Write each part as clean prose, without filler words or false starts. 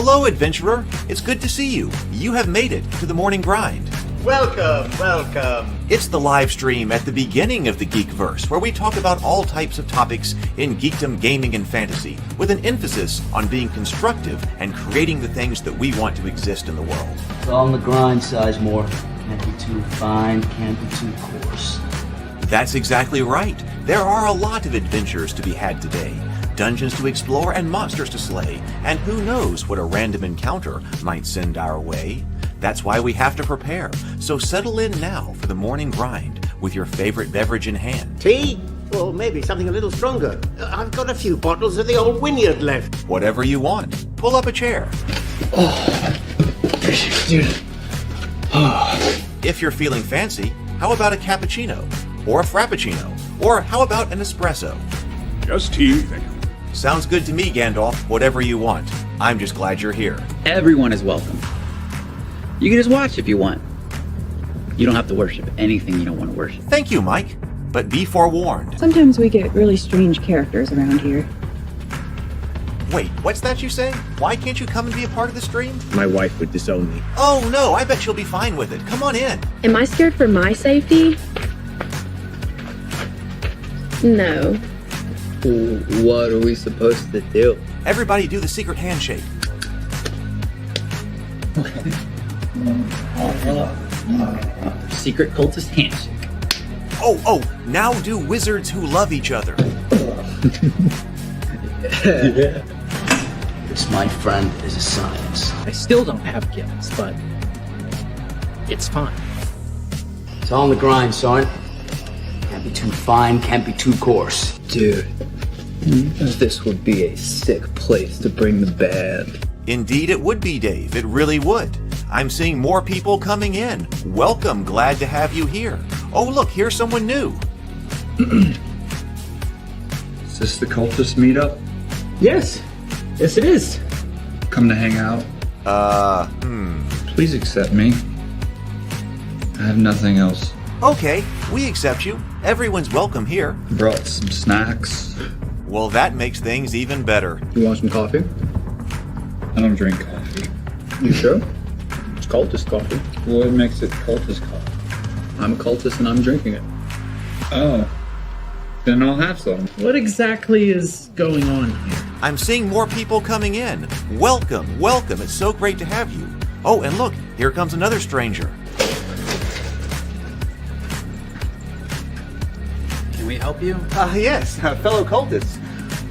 Hello, adventurer. It's good to see you. You have made it to the morning grind. Welcome, welcome. It's the live stream at the beginning of the Geekverse, where we talk about all types of topics in geekdom, gaming, and fantasy, with an emphasis on being constructive and creating the things that we want to exist in the world. It's all on the grind, Sizemore. Can't be too fine, can't be too coarse. That's exactly right. There are a lot of adventures to be had today. Dungeons to explore and monsters to slay, and who knows what a random encounter might send our way. That's why we have to prepare, so settle in now for the morning grind with your favorite beverage in hand. Tea? Or maybe something a little stronger. I've got a few bottles of the old Wynyard left. Whatever you want. Pull up a chair. If you're feeling fancy, how about a cappuccino? Or a frappuccino? Or how about an espresso? Just tea, thank you. Sounds good to me, Gandalf. Whatever you want. I'm just glad you're here. Everyone is welcome. You can just watch if you want. You don't have to worship anything you don't want to worship. Thank you, Mike. But be forewarned. Sometimes we get really strange characters around here. Wait, what's that you say? Why can't you come and be a part of the stream? My wife would disown me. Oh no, I bet she'll be fine with it. Come on in. Am I scared for my safety? No. What are we supposed to do? Everybody do the secret handshake. Secret cultist handshake. Oh, now do wizards who love each other. This, my friend, is a science. I still don't have gifts, but it's fine. It's all on the grind, son. Can't be too fine, can't be too coarse. Dude, this would be a sick place to bring the band. Indeed it would be, Dave. It really would. I'm seeing more people coming in. Welcome. Glad to have you here. Oh, look, here's someone new. Is this the cultist meetup? Yes it is. Come to hang out? Please accept me. I have nothing else. Okay, we accept you. Everyone's welcome here. Brought some snacks. Well, that makes things even better. You want some coffee? I don't drink coffee. You sure? It's cultist coffee. What makes it cultist coffee? I'm a cultist and I'm drinking it. Oh. Then I'll have some. What exactly is going on here? I'm seeing more people coming in. Welcome. It's so great to have you. Oh, and look, here comes another stranger. Can we help you? Yes, fellow cultists.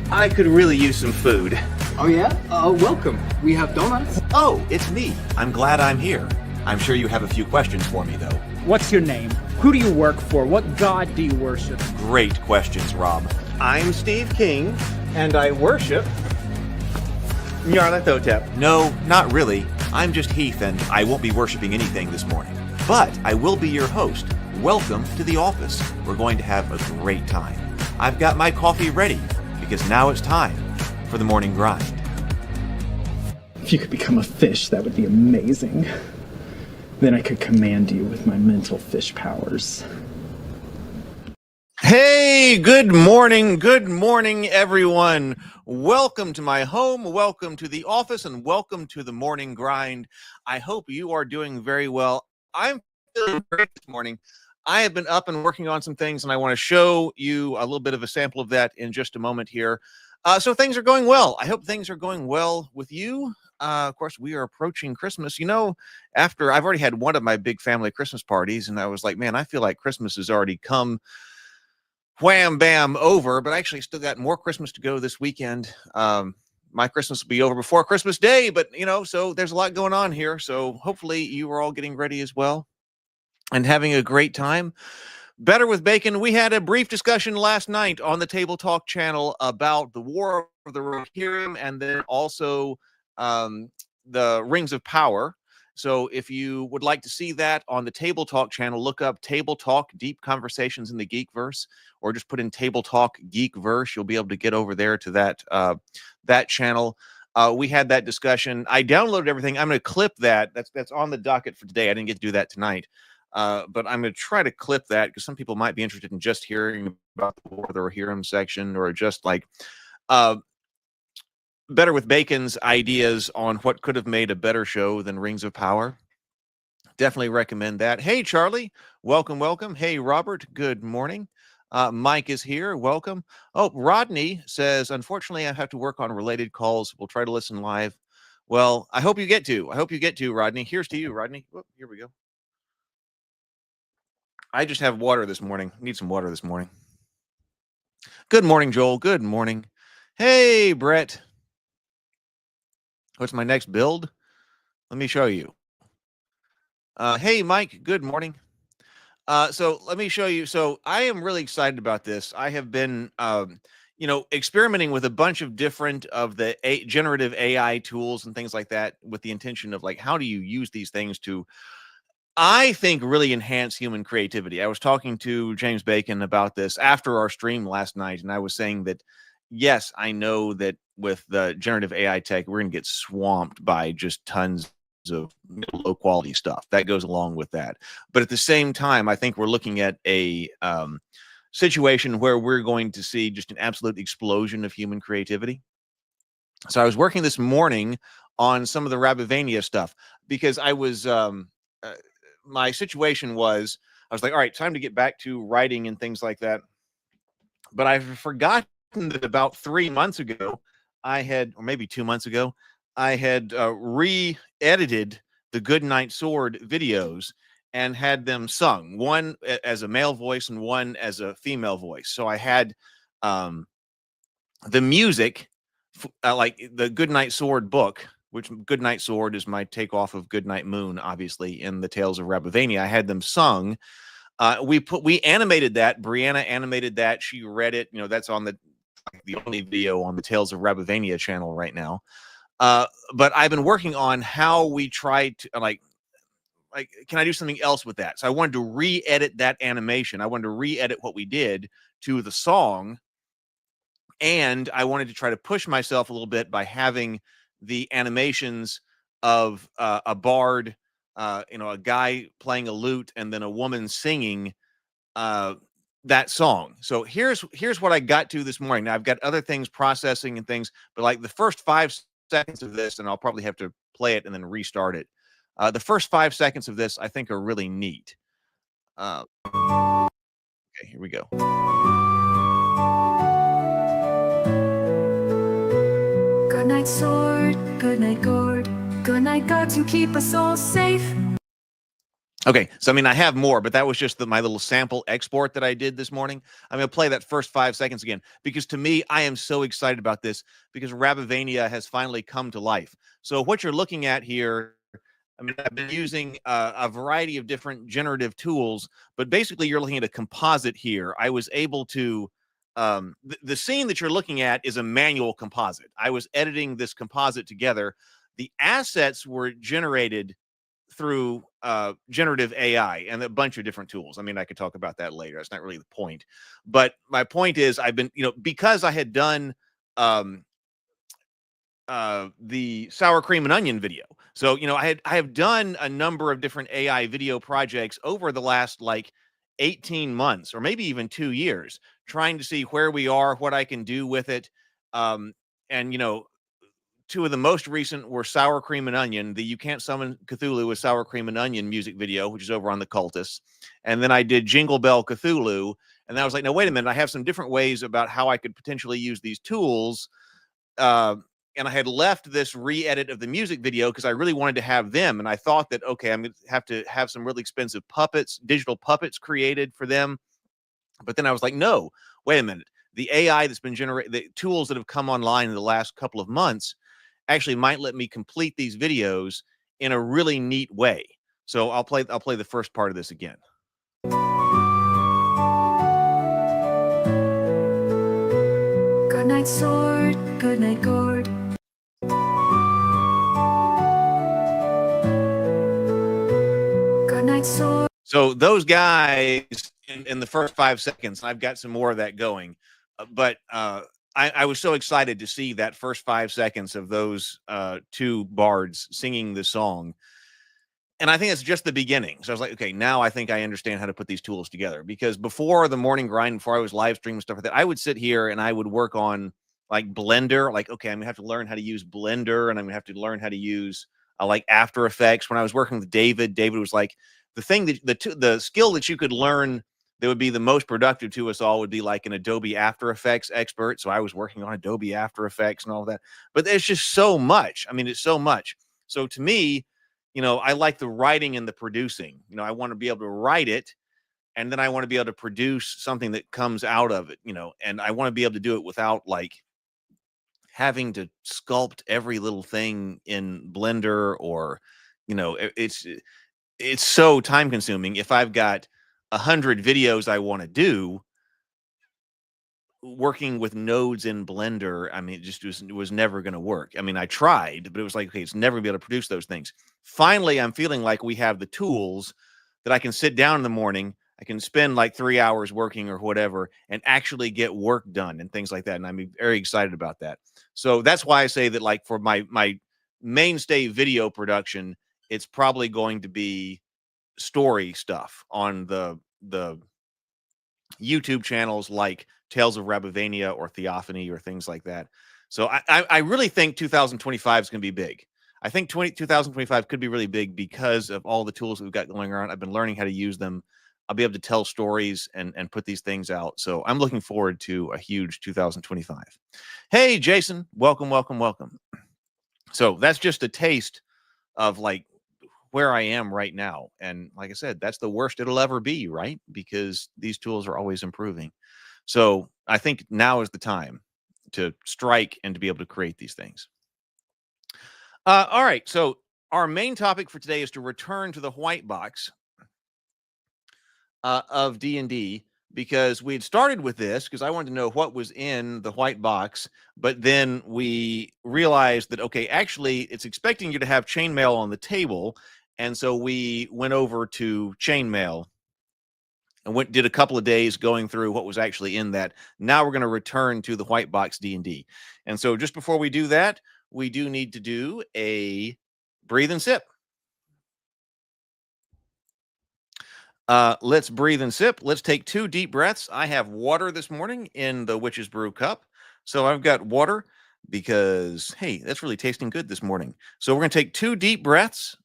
I could really use some food. Oh yeah? Welcome. We have donuts. Oh, it's me. I'm glad I'm here. I'm sure you have a few questions for me, though. What's your name? Who do you work for? What god do you worship? Great questions, Rob. I'm Steve King, and I worship Nyarlathotep. No, not really. I'm just Heath, and I won't be worshiping anything this morning. But I will be your host. Welcome to the office. We're going to have a great time. I've got my coffee ready, because now it's time for the morning grind. If you could become a fish, that would be amazing. Then I could command you with my mental fish powers. Hey, good morning, everyone. Welcome to my home, welcome to the office, and welcome to the morning grind. I hope you are doing very well. I'm feeling great this morning. I have been up and working on some things, and I want to show you a little bit of a sample of that in just a moment here. So things are going well. I hope things are going well with you. Of course, we are approaching Christmas. You know, after I've already had one of my big family Christmas parties, and I was like, man, I feel like Christmas has already come wham, bam, over, but I actually still got more Christmas to go this weekend. My Christmas will be over before Christmas Day, but, you know, so there's a lot going on here. So hopefully you are all getting ready as well and having a great time. Better with Bacon. We had a brief discussion last night on the Table Talk channel about the War of the Rohirrim and then also the Rings of Power. So if you would like to see that on the Table Talk channel, look up Table Talk Deep Conversations in the Geekverse, or just put in Table Talk Geekverse. You'll be able to get over there to that channel. We had that discussion. I downloaded everything. I'm going to clip that. That's on the docket for today. I didn't get to do that tonight. But I'm going to try to clip that because some people might be interested in just hearing about the War of the Rohirrim section, or just like Better with Bacon's ideas on what could have made a better show than Rings of Power. Definitely recommend that. Hey, Charlie, welcome, welcome. Hey, Robert, good morning. Mike is here. Welcome. Oh, Rodney says, unfortunately, I have to work on related calls. We'll try to listen live. Well, I hope you get to. I hope you get to, Rodney. Here's to you, Rodney. Whoop, here we go. I just have water this morning. Need some water this morning. Good morning, Joel. Good morning. Hey, Brett. What's my next build? Let me show you. Hey, Mike. Good morning. So let me show you. So I am really excited about this. I have been, experimenting with a bunch of different of the generative AI tools and things like that with the intention of like, how do you use these things to, I think, really enhance human creativity. I was talking to James Bacon about this after our stream last night, and I was saying that, yes, I know that with the generative AI tech, we're going to get swamped by just tons of low quality stuff that goes along with that. But at the same time, I think we're looking at a situation where we're going to see just an absolute explosion of human creativity. So I was working this morning on some of the Rabivania stuff because I was my situation was I was like, all right, time to get back to writing and things like that. But I've forgotten that about 3 months ago, I had, or maybe 2 months ago, I had re-edited the Goodnight Sword videos and had them sung, one as a male voice and one as a female voice. So I had the music, like the Goodnight Sword book, which Goodnight Sword is my takeoff of Goodnight Moon, obviously, in the Tales of Rabivania. I had them sung. We animated that. Brianna animated that. She read it. That's on the only video on the Tales of Rabivania channel right now. But I've been working on how we try to like, can I do something else with that? So I wanted to re-edit that animation. I wanted to re-edit what we did to the song. And I wanted to try to push myself a little bit by having the animations of a bard, a guy playing a lute and then a woman singing that song. So here's what I got to this morning. Now I've got other things processing and things, but like the first 5 seconds of this, and I'll probably have to play it and then restart it. The first 5 seconds of this I think are really neat. Okay, here we go. Good night, sword. Good night, gourd. Good night, God, to keep us all safe. Okay, so I mean, I have more, but that was just my little sample export that I did this morning. I'm going to play that first 5 seconds again, because to me, I am so excited about this, because Rabivania has finally come to life. So what you're looking at here, I mean, I've been using a variety of different generative tools, but basically you're looking at a composite here. I was able to, the scene that you're looking at is a manual composite. I was editing this composite together. The assets were generated through generative AI and a bunch of different tools. I mean, I could talk about that later. That's not really the point. But my point is, I've been, because I had done the sour cream and onion video. So, I have done a number of different AI video projects over the last like 18 months or maybe even 2 years, trying to see where we are, what I can do with it. And, two of the most recent were Sour Cream and Onion, the You Can't Summon Cthulhu with Sour Cream and Onion music video, which is over on the Cultists. And then I did Jingle Bell Cthulhu. And I was like, no, wait a minute. I have some different ways about how I could potentially use these tools. And I had left this re-edit of the music video because I really wanted to have them. And I thought that, okay, I'm going to have some really expensive puppets, digital puppets created for them. But then I was like, no, wait a minute. The AI that's been generated, the tools that have come online in the last couple of months actually might let me complete these videos in a really neat way. So I'll play the first part of this again. Good night, sword. Good night, gourd. Good night, sword. So those guys in the first 5 seconds, I've got some more of that going. But I was so excited to see that first 5 seconds of those two bards singing the song. And I think it's just the beginning. So I was like, okay, now I think I understand how to put these tools together. Because before the morning grind, before I was live streaming stuff like that, I would sit here and I would work on like Blender, like, okay, I'm gonna have to learn how to use Blender, and I'm gonna have to learn how to use like After Effects. When I was working with David was like, the thing that the skill that you could learn that would be the most productive to us all would be like an Adobe After Effects expert. So I was working on Adobe After Effects and all that. But there's just so much. I mean, it's so much. So to me, you know, I like the writing and the producing. You know, I want to be able to write it, and then I want to be able to produce something that comes out of it, you know, and I want to be able to do it without like having to sculpt every little thing in Blender, or, you know, it's so time consuming. If I've got 100 videos I want to do, working with nodes in Blender, I mean, it was never going to work. I mean, I tried, but it was like, okay, it's never going to be able to produce those things. Finally, I'm feeling like we have the tools that I can sit down in the morning. I can spend like 3 hours working or whatever and actually get work done and things like that. And I'm very excited about that. So that's why I say that, like, for my mainstay video production, it's probably going to be story stuff on the YouTube channels like Tales of Rabavania or Theophany or things like that. So I really think 2025 is going to be big. I think 2025 could be really big because of all the tools that we've got going around. I've been learning how to use them. I'll be able to tell stories and put these things out. So I'm looking forward to a huge 2025. Hey, Jason, welcome, welcome, welcome. So that's just a taste of like where I am right now. And like I said, that's the worst it'll ever be, right? Because these tools are always improving. So I think now is the time to strike and to be able to create these things. All right. So our main topic for today is to return to the white box of D&D, because we had started with this because I wanted to know what was in the white box, but then we realized that, okay, actually it's expecting you to have chainmail on the table. And so we went over to chainmail and did a couple of days going through what was actually in that. Now we're going to return to the white box D&D. And so just before we do that, we do need to do a breathe and sip. Let's breathe and sip. Let's take 2 deep breaths. I have water this morning in the Witch's Brew cup. So I've got water because, hey, that's really tasting good this morning. So we're going to take 2 deep breaths,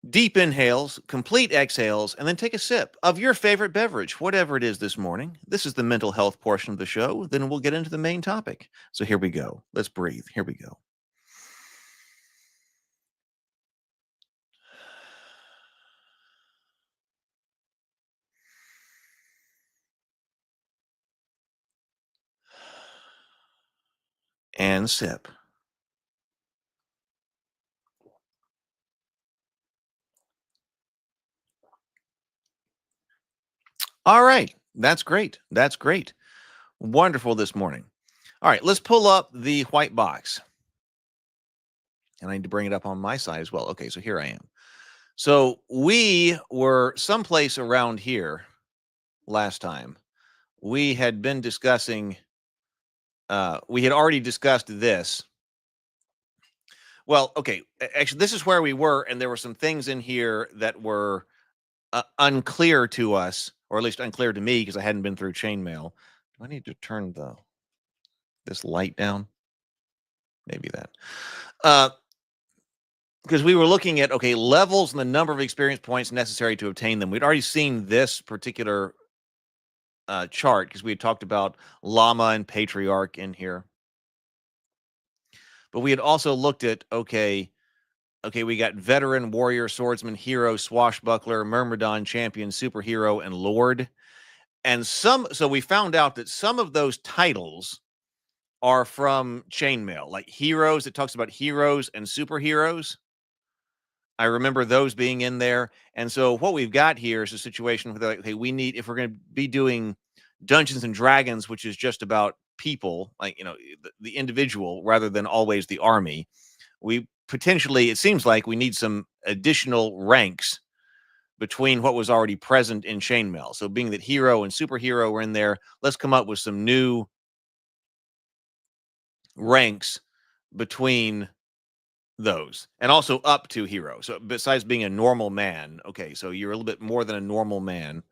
deep inhales, complete exhales, and then take a sip of your favorite beverage, whatever it is this morning. This is the mental health portion of the show. Then we'll get into the main topic. So here we go. Let's breathe. Here we go. And sip. All right. That's great. That's great. Wonderful this morning. All right. Let's pull up the white box. And I need to bring it up on my side as well. Okay. So here I am. So we were someplace around here last time. We had been discussing, we had already discussed this. Well, okay. Actually, this is where we were. And there were some things in here that were unclear to us, or at least unclear to me, because I hadn't been through chainmail. Do I need to turn this light down? Maybe that. Because we were looking at, okay, levels and the number of experience points necessary to obtain them. We'd already seen this particular chart because we had talked about Llama and Patriarch in here. But we had also looked at, okay, we got Veteran, Warrior, Swordsman, Hero, Swashbuckler, Myrmidon, Champion, Superhero, and Lord. And so we found out that some of those titles are from chainmail, like Heroes. It talks about heroes and superheroes. I remember those being in there. And so what we've got here is a situation where, okay, we need, if we're going to be doing Dungeons and Dragons, which is just about people, like, you know, the individual rather than always the army, we potentially, it seems like we need some additional ranks between what was already present in chainmail. So being that hero and superhero were in there, let's come up with some new ranks between those, and also up to hero. So besides being a normal man, okay, so you're a little bit more than a normal man.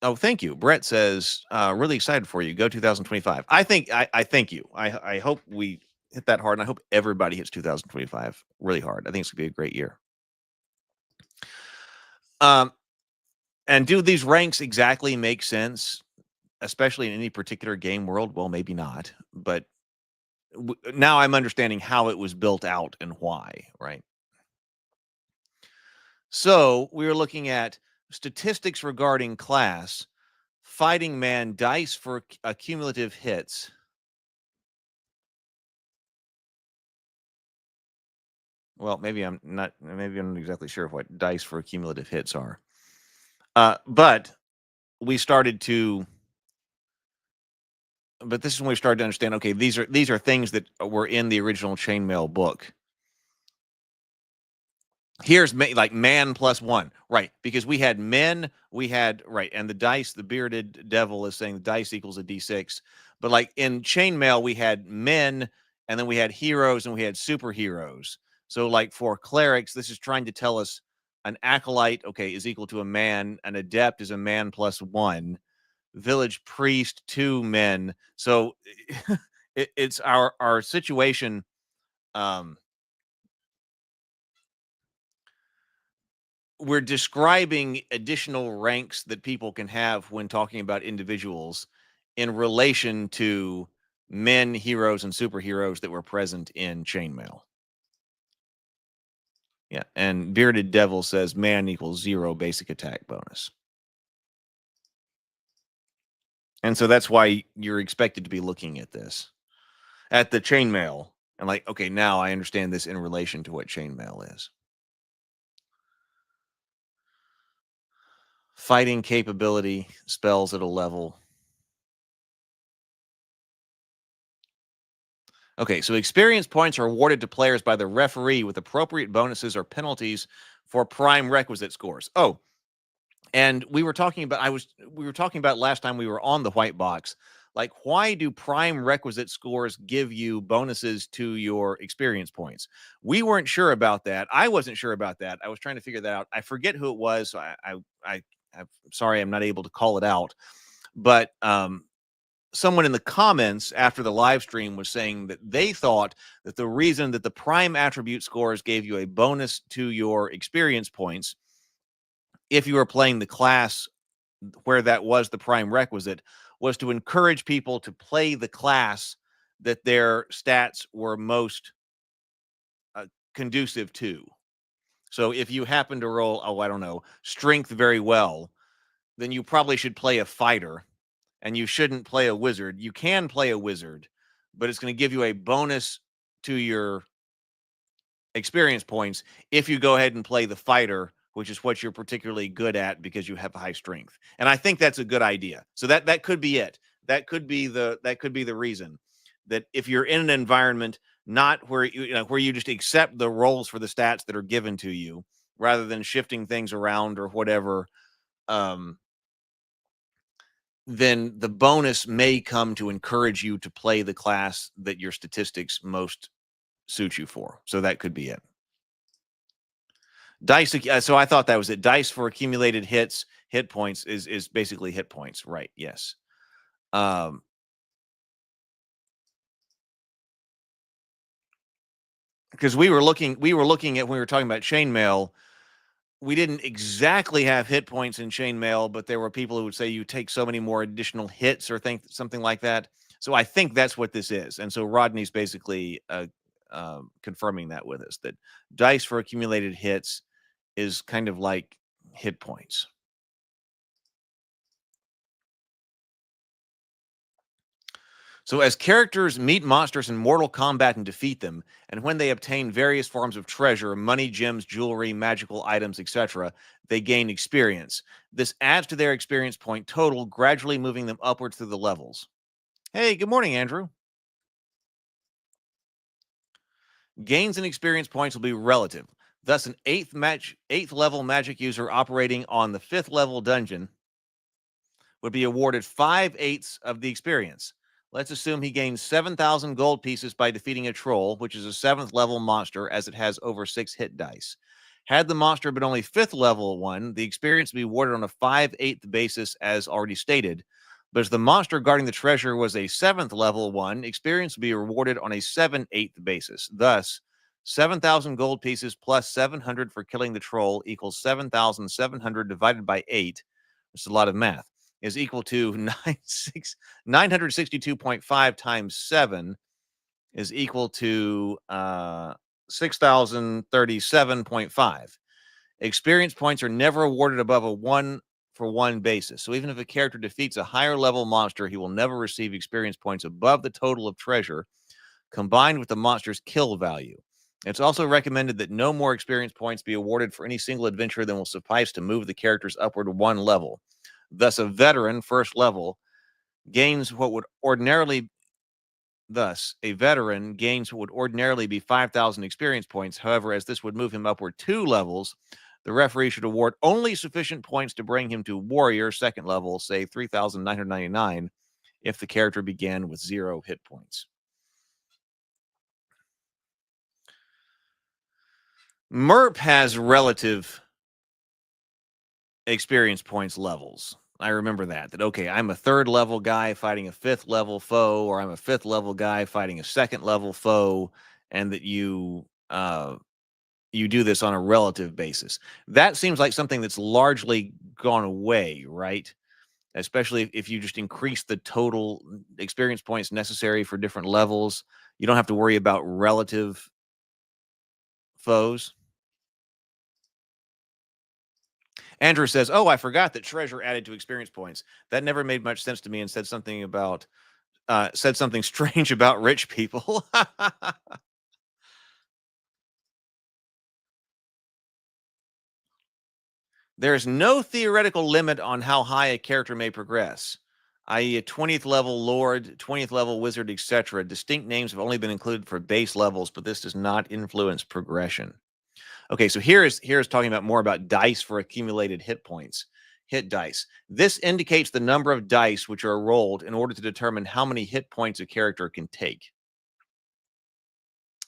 Oh, thank you. Brett says, really excited for you. Go 2025. I thank you. I hope we hit that hard, and I hope everybody hits 2025 really hard. I think it's gonna be a great year. And do these ranks exactly make sense, especially in any particular game world? Well, maybe not, but now I'm understanding how it was built out and why, right? So we were looking at statistics regarding class, fighting man, dice for cumulative hits. Well, maybe I'm not exactly sure what dice for cumulative hits are. But we started to, but this is when we started to understand, okay, these are things that were in the original chainmail book. Here's like man +1, right? Because we had men, right, and the dice, the bearded devil is saying the dice equals a d6. But like in chainmail, we had men, and then we had heroes, and we had superheroes. So like for clerics, this is trying to tell us an acolyte, okay, is equal to a man, an adept is a man +1, village priest 2 men. So it's our situation. We're describing additional ranks that people can have when talking about individuals in relation to men, heroes, and superheroes that were present in chainmail. Yeah, and Bearded Devil says man equals 0 basic attack bonus. And so that's why you're expected to be looking at this, at the chainmail, and like, okay, now I understand this in relation to what chainmail is. Fighting capability, spells at a level. Okay, so experience points are awarded to players by the referee with appropriate bonuses or penalties for prime requisite scores. Oh, and we were talking about last time we were on the white box, like why do prime requisite scores give you bonuses to your experience points? We weren't sure about that. I wasn't sure about that. I was trying to figure that out. I forget who it was, so I'm sorry I'm not able to call it out. But someone in the comments after the live stream was saying that they thought that the reason that the prime attribute scores gave you a bonus to your experience points, if you were playing the class where that was the prime requisite, was to encourage people to play the class that their stats were most conducive to. So if you happen to roll, I don't know, strength very well, then you probably should play a fighter, and you shouldn't play a wizard. You can play a wizard, but it's going to give you a bonus to your experience points if you go ahead and play the fighter, which is what you're particularly good at because you have high strength. And I think that's a good idea. So that could be it. That could be the reason that if you're in an environment not where where you just accept the rolls for the stats that are given to you rather than shifting things around or whatever, then the bonus may come to encourage you to play the class that your statistics most suit you for. So that could be it. Dice. So I thought that was it. Dice for accumulated hit points is basically hit points, right? Yes. Because we were looking at when we were talking about chainmail, we didn't exactly have hit points in chainmail, but there were people who would say you take so many more additional hits or something like that. So I think that's what this is. And so Rodney's basically confirming that with us, that dice for accumulated hits is kind of like hit points. So as characters meet monsters in Mortal Kombat and defeat them, and when they obtain various forms of treasure, money, gems, jewelry, magical items, etc., they gain experience. This adds to their experience point total, gradually moving them upwards through the levels. Hey, good morning, Andrew. Gains in experience points will be relative. Thus, an 8th level magic user operating on the 5th level dungeon would be awarded 5/8 of the experience. Let's assume he gains 7,000 gold pieces by defeating a troll, which is a 7th level monster, as it has over 6 hit dice. Had the monster been only 5th level one, the experience would be awarded on a 5/8 basis, as already stated. But as the monster guarding the treasure was a 7th level one, experience would be rewarded on a 7/8 basis. Thus, 7,000 gold pieces plus 700 for killing the troll equals 7,700 divided by 8, which is a lot of math, is equal to 962.5 times 7 is equal to 6,037.5. Experience points are never awarded above a 1-for-1 basis. So even if a character defeats a higher level monster, he will never receive experience points above the total of treasure combined with the monster's kill value. It's also recommended that no more experience points be awarded for any single adventure than will suffice to move the characters upward 1 level. Thus, a veteran, 1st level, gains what would ordinarily be 5,000 experience points. However, as this would move him upward 2 levels, the referee should award only sufficient points to bring him to warrior 2nd level, say 3,999, if the character began with 0 hit points. MERP has relative experience points levels. I remember that okay, I'm a 3rd level guy fighting a 5th level foe, or I'm a 5th level guy fighting a 2nd level foe, and that you do this on a relative basis. That seems like something that's largely gone away, right? Especially if you just increase the total experience points necessary for different levels. You don't have to worry about relative foes. Andrew says, oh, I forgot that treasure added to experience points. That never made much sense to me, and said something strange about rich people. There's no theoretical limit on how high a character may progress, i.e. a 20th level lord, 20th level wizard, etc. Distinct names have only been included for base levels, but this does not influence progression. Okay, so here's talking about more about dice for accumulated hit points. Hit dice. This indicates the number of dice which are rolled in order to determine how many hit points a character can take.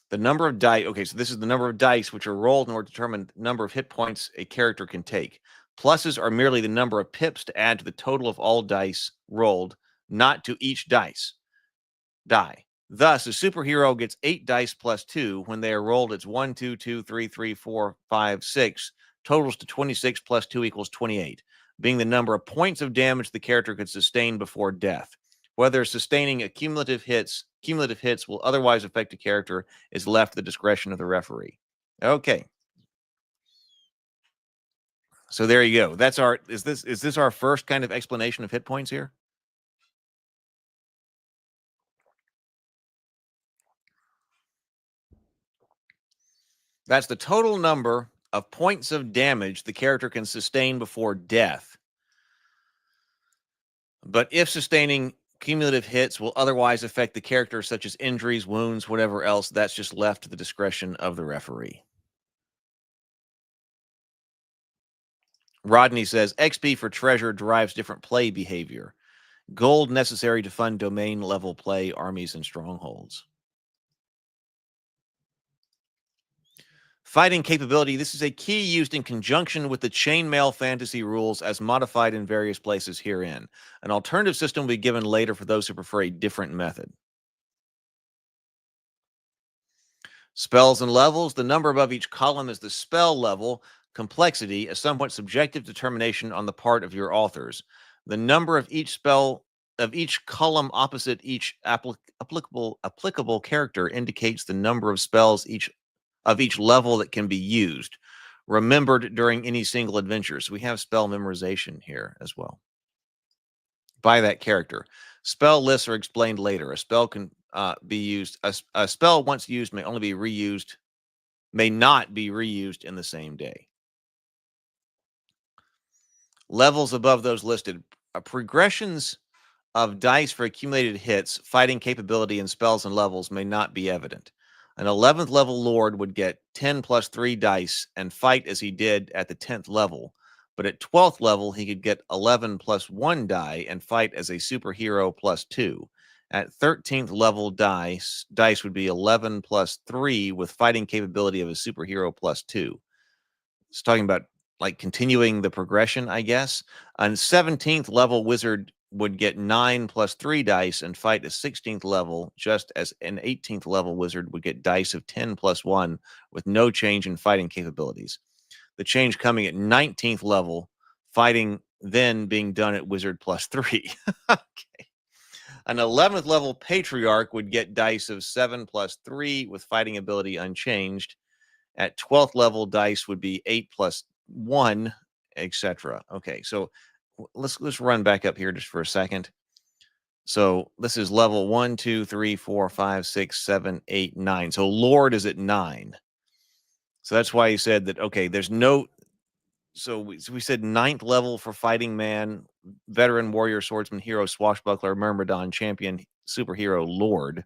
The number of dice, okay, so this is the number of dice which are rolled in order to determine the number of hit points a character can take. Pluses are merely the number of pips to add to the total of all dice rolled, not to each die. Thus, a superhero gets 8 dice plus 2. When they are rolled, it's 1, 2, 2, 3, 3, 4, 5, 6. Totals to 26 plus 2 equals 28, being the number of points of damage the character could sustain before death. Whether sustaining a cumulative hits will otherwise affect a character is left to the discretion of the referee. Okay. So there you go. That's our is this our first kind of explanation of hit points here? That's the total number of points of damage the character can sustain before death. But if sustaining cumulative hits will otherwise affect the character, such as injuries, wounds, whatever else, that's just left to the discretion of the referee. Rodney says, XP for treasure drives different play behavior. Gold necessary to fund domain level play, armies, and strongholds. Fighting capability. This is a key used in conjunction with the chainmail fantasy rules as modified in various places herein. An alternative system will be given later for those who prefer a different method. Spells and levels. The number above each column is the spell level. Complexity, a somewhat subjective determination on the part of your authors. The number of each spell of each column opposite each applicable character indicates the number of spells of each level that can be used, remembered during any single adventure. So we have spell memorization here as well by that character. Spell lists are explained later. A spell can be used. A spell once used may only be reused, may not be reused in the same day. Levels above those listed. Progressions of dice for accumulated hits, fighting capability, and spells and levels may not be evident. An 11th level lord would get 10 plus 3 dice and fight as he did at the 10th level. But at 12th level, he could get 11 plus 1 die and fight as a superhero plus 2. At 13th level dice would be 11 plus 3 with fighting capability of a superhero plus 2. It's talking about like continuing the progression, I guess. On 17th level wizard would get 9 plus 3 dice and fight a 16th level, just as an 18th level wizard would get dice of 10 plus 1 with no change in fighting capabilities. The change coming at 19th level, fighting then being done at wizard plus 3. Okay. An 11th level patriarch would get dice of 7 plus 3 with fighting ability unchanged. At 12th level, dice would be 8 plus 1, etc. Okay, so let's run back up here just for a second. So this is level 1, 2, 3, 4, 5, 6, 7, 8, 9. So Lord is at 9. So that's why he said that, okay, there's no... So we said 9th level for fighting man, veteran, warrior, swordsman, hero, swashbuckler, myrmidon, champion, superhero, Lord.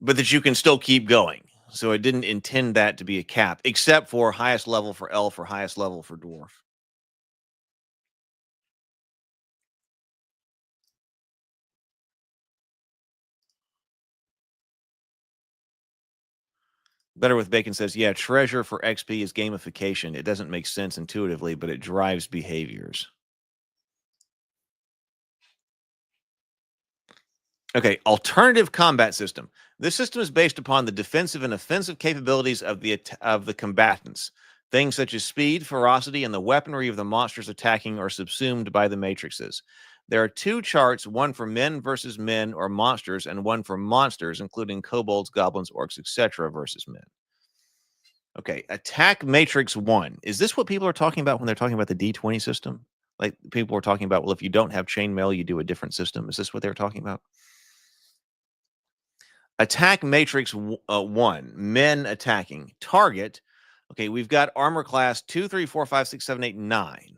But that you can still keep going. So it didn't intend that to be a cap, except for highest level for elf or highest level for dwarf. Better with Bacon says, yeah, treasure for XP is gamification. It doesn't make sense intuitively, but it drives behaviors. Okay, alternative combat system. This system is based upon the defensive and offensive capabilities of the combatants. Things such as speed, ferocity, and the weaponry of the monsters attacking are subsumed by the matrices. There are 2 charts, one for men versus men or monsters, and one for monsters, including kobolds, goblins, orcs, etc. versus men. Okay, attack matrix 1. Is this what people are talking about when they're talking about the D20 system? Like people were talking about, well, if you don't have chainmail, you do a different system. Is this what they're talking about? Attack matrix 1, men attacking. Target, okay, we've got armor class 2, 3, 4, 5, 6, 7, 8, 9.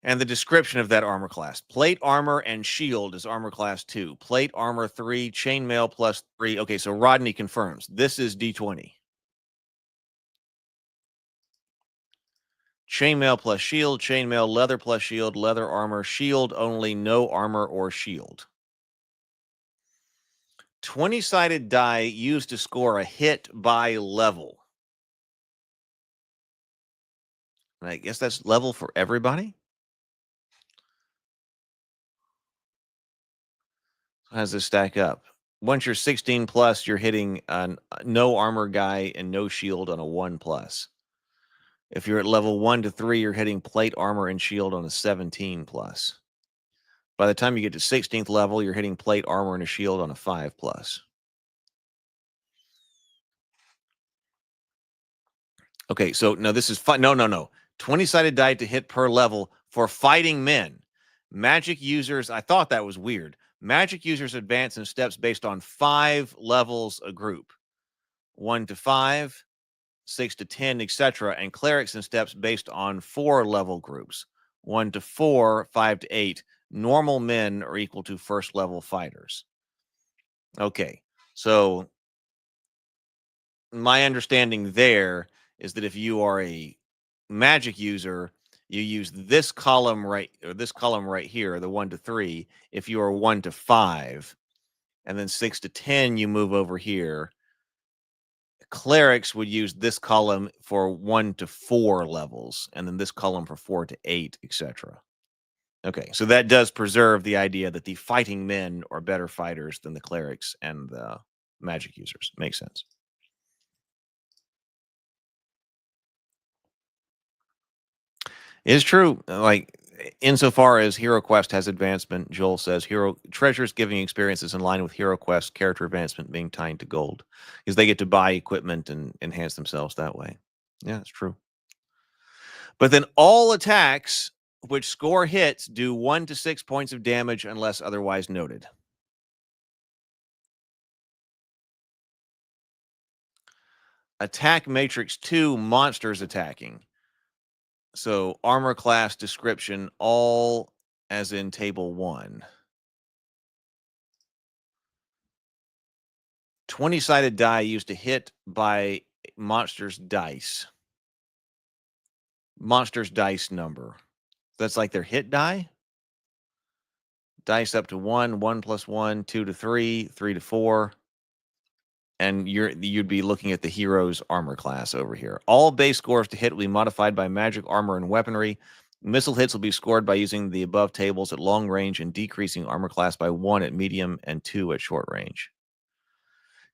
And the description of that armor class. Plate armor and shield is armor class 2. Plate armor 3, chainmail plus 3. Okay, so Rodney confirms. This is D20. Chainmail plus shield, chainmail, leather plus shield, leather armor, shield only, no armor or shield. 20-sided die used to score a hit by level. And I guess that's level for everybody? How does this stack up? Once you're 16 plus, you're hitting no armor guy and no shield on a 1 plus. If you're at level 1 to 3, you're hitting plate armor and shield on a 17 plus. By the time you get to 16th level, you're hitting plate armor and a shield on a 5 plus. Okay, so no, this is no. 20-sided die to hit per level for fighting men. Magic users, I thought that was weird. Magic users advance in steps based on 5 levels a group. 1 to 5, 6 to 10, etc. And clerics in steps based on 4 level groups. 1 to 4, 5 to 8. Normal men are equal to first level fighters. Okay, so my understanding there is that if you are a magic user, you use this column right here, the 1 to 3. If you are 1 to 5, and then 6 to 10, you move over here. Clerics would use this column for 1 to 4 levels, and then this column for 4 to 8, etc. Okay, so that does preserve the idea that the fighting men are better fighters than the clerics and the magic users. Makes sense. It is true. Like, insofar as HeroQuest has advancement, Joel says hero treasures giving experiences in line with HeroQuest character advancement being tied to gold, because they get to buy equipment and enhance themselves that way. Yeah, it's true. But then all attacks which score hits do 1 to 6 points of damage unless otherwise noted. Attack matrix 2, monsters attacking. So armor class description, all as in table 1. 20-sided die used to hit by monsters' dice. Monsters' dice number. That's like their hit die. Dice up to 1, 1 plus 1, 2 to 3, 3 to 4. and you'd be looking at the hero's armor class over here. All base scores to hit will be modified by magic, armor, and weaponry. Missile hits will be scored by using the above tables at long range and decreasing armor class by 1 at medium and 2 at short range.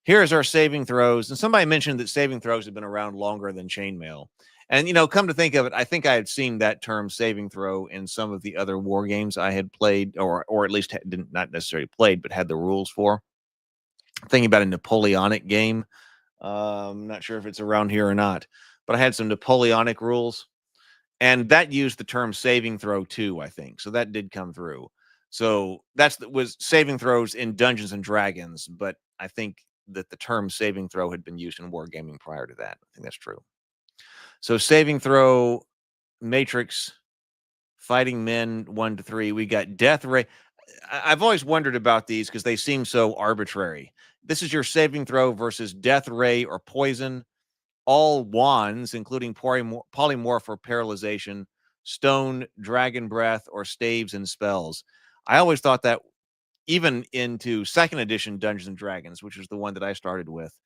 Here's our saving throws. And somebody mentioned that saving throws have been around longer than chainmail. And, come to think of it, I think I had seen that term saving throw in some of the other war games I had played, or at least didn't, not necessarily played, but had the rules for. Thinking about a Napoleonic game. I'm not sure if it's around here or not, but I had some Napoleonic rules. And that used the term saving throw too, I think. So that did come through. So was saving throws in Dungeons and Dragons, but I think that the term saving throw had been used in wargaming prior to that. I think that's true. So saving throw, Matrix, Fighting Men 1 to 3. We got Death Ray. I've always wondered about these because they seem so arbitrary. This is your saving throw versus Death Ray or Poison. All wands, including polymorph or paralyzation, stone, dragon breath, or staves and spells. I always thought that even into 2nd edition Dungeons and Dragons, which is the one that I started with,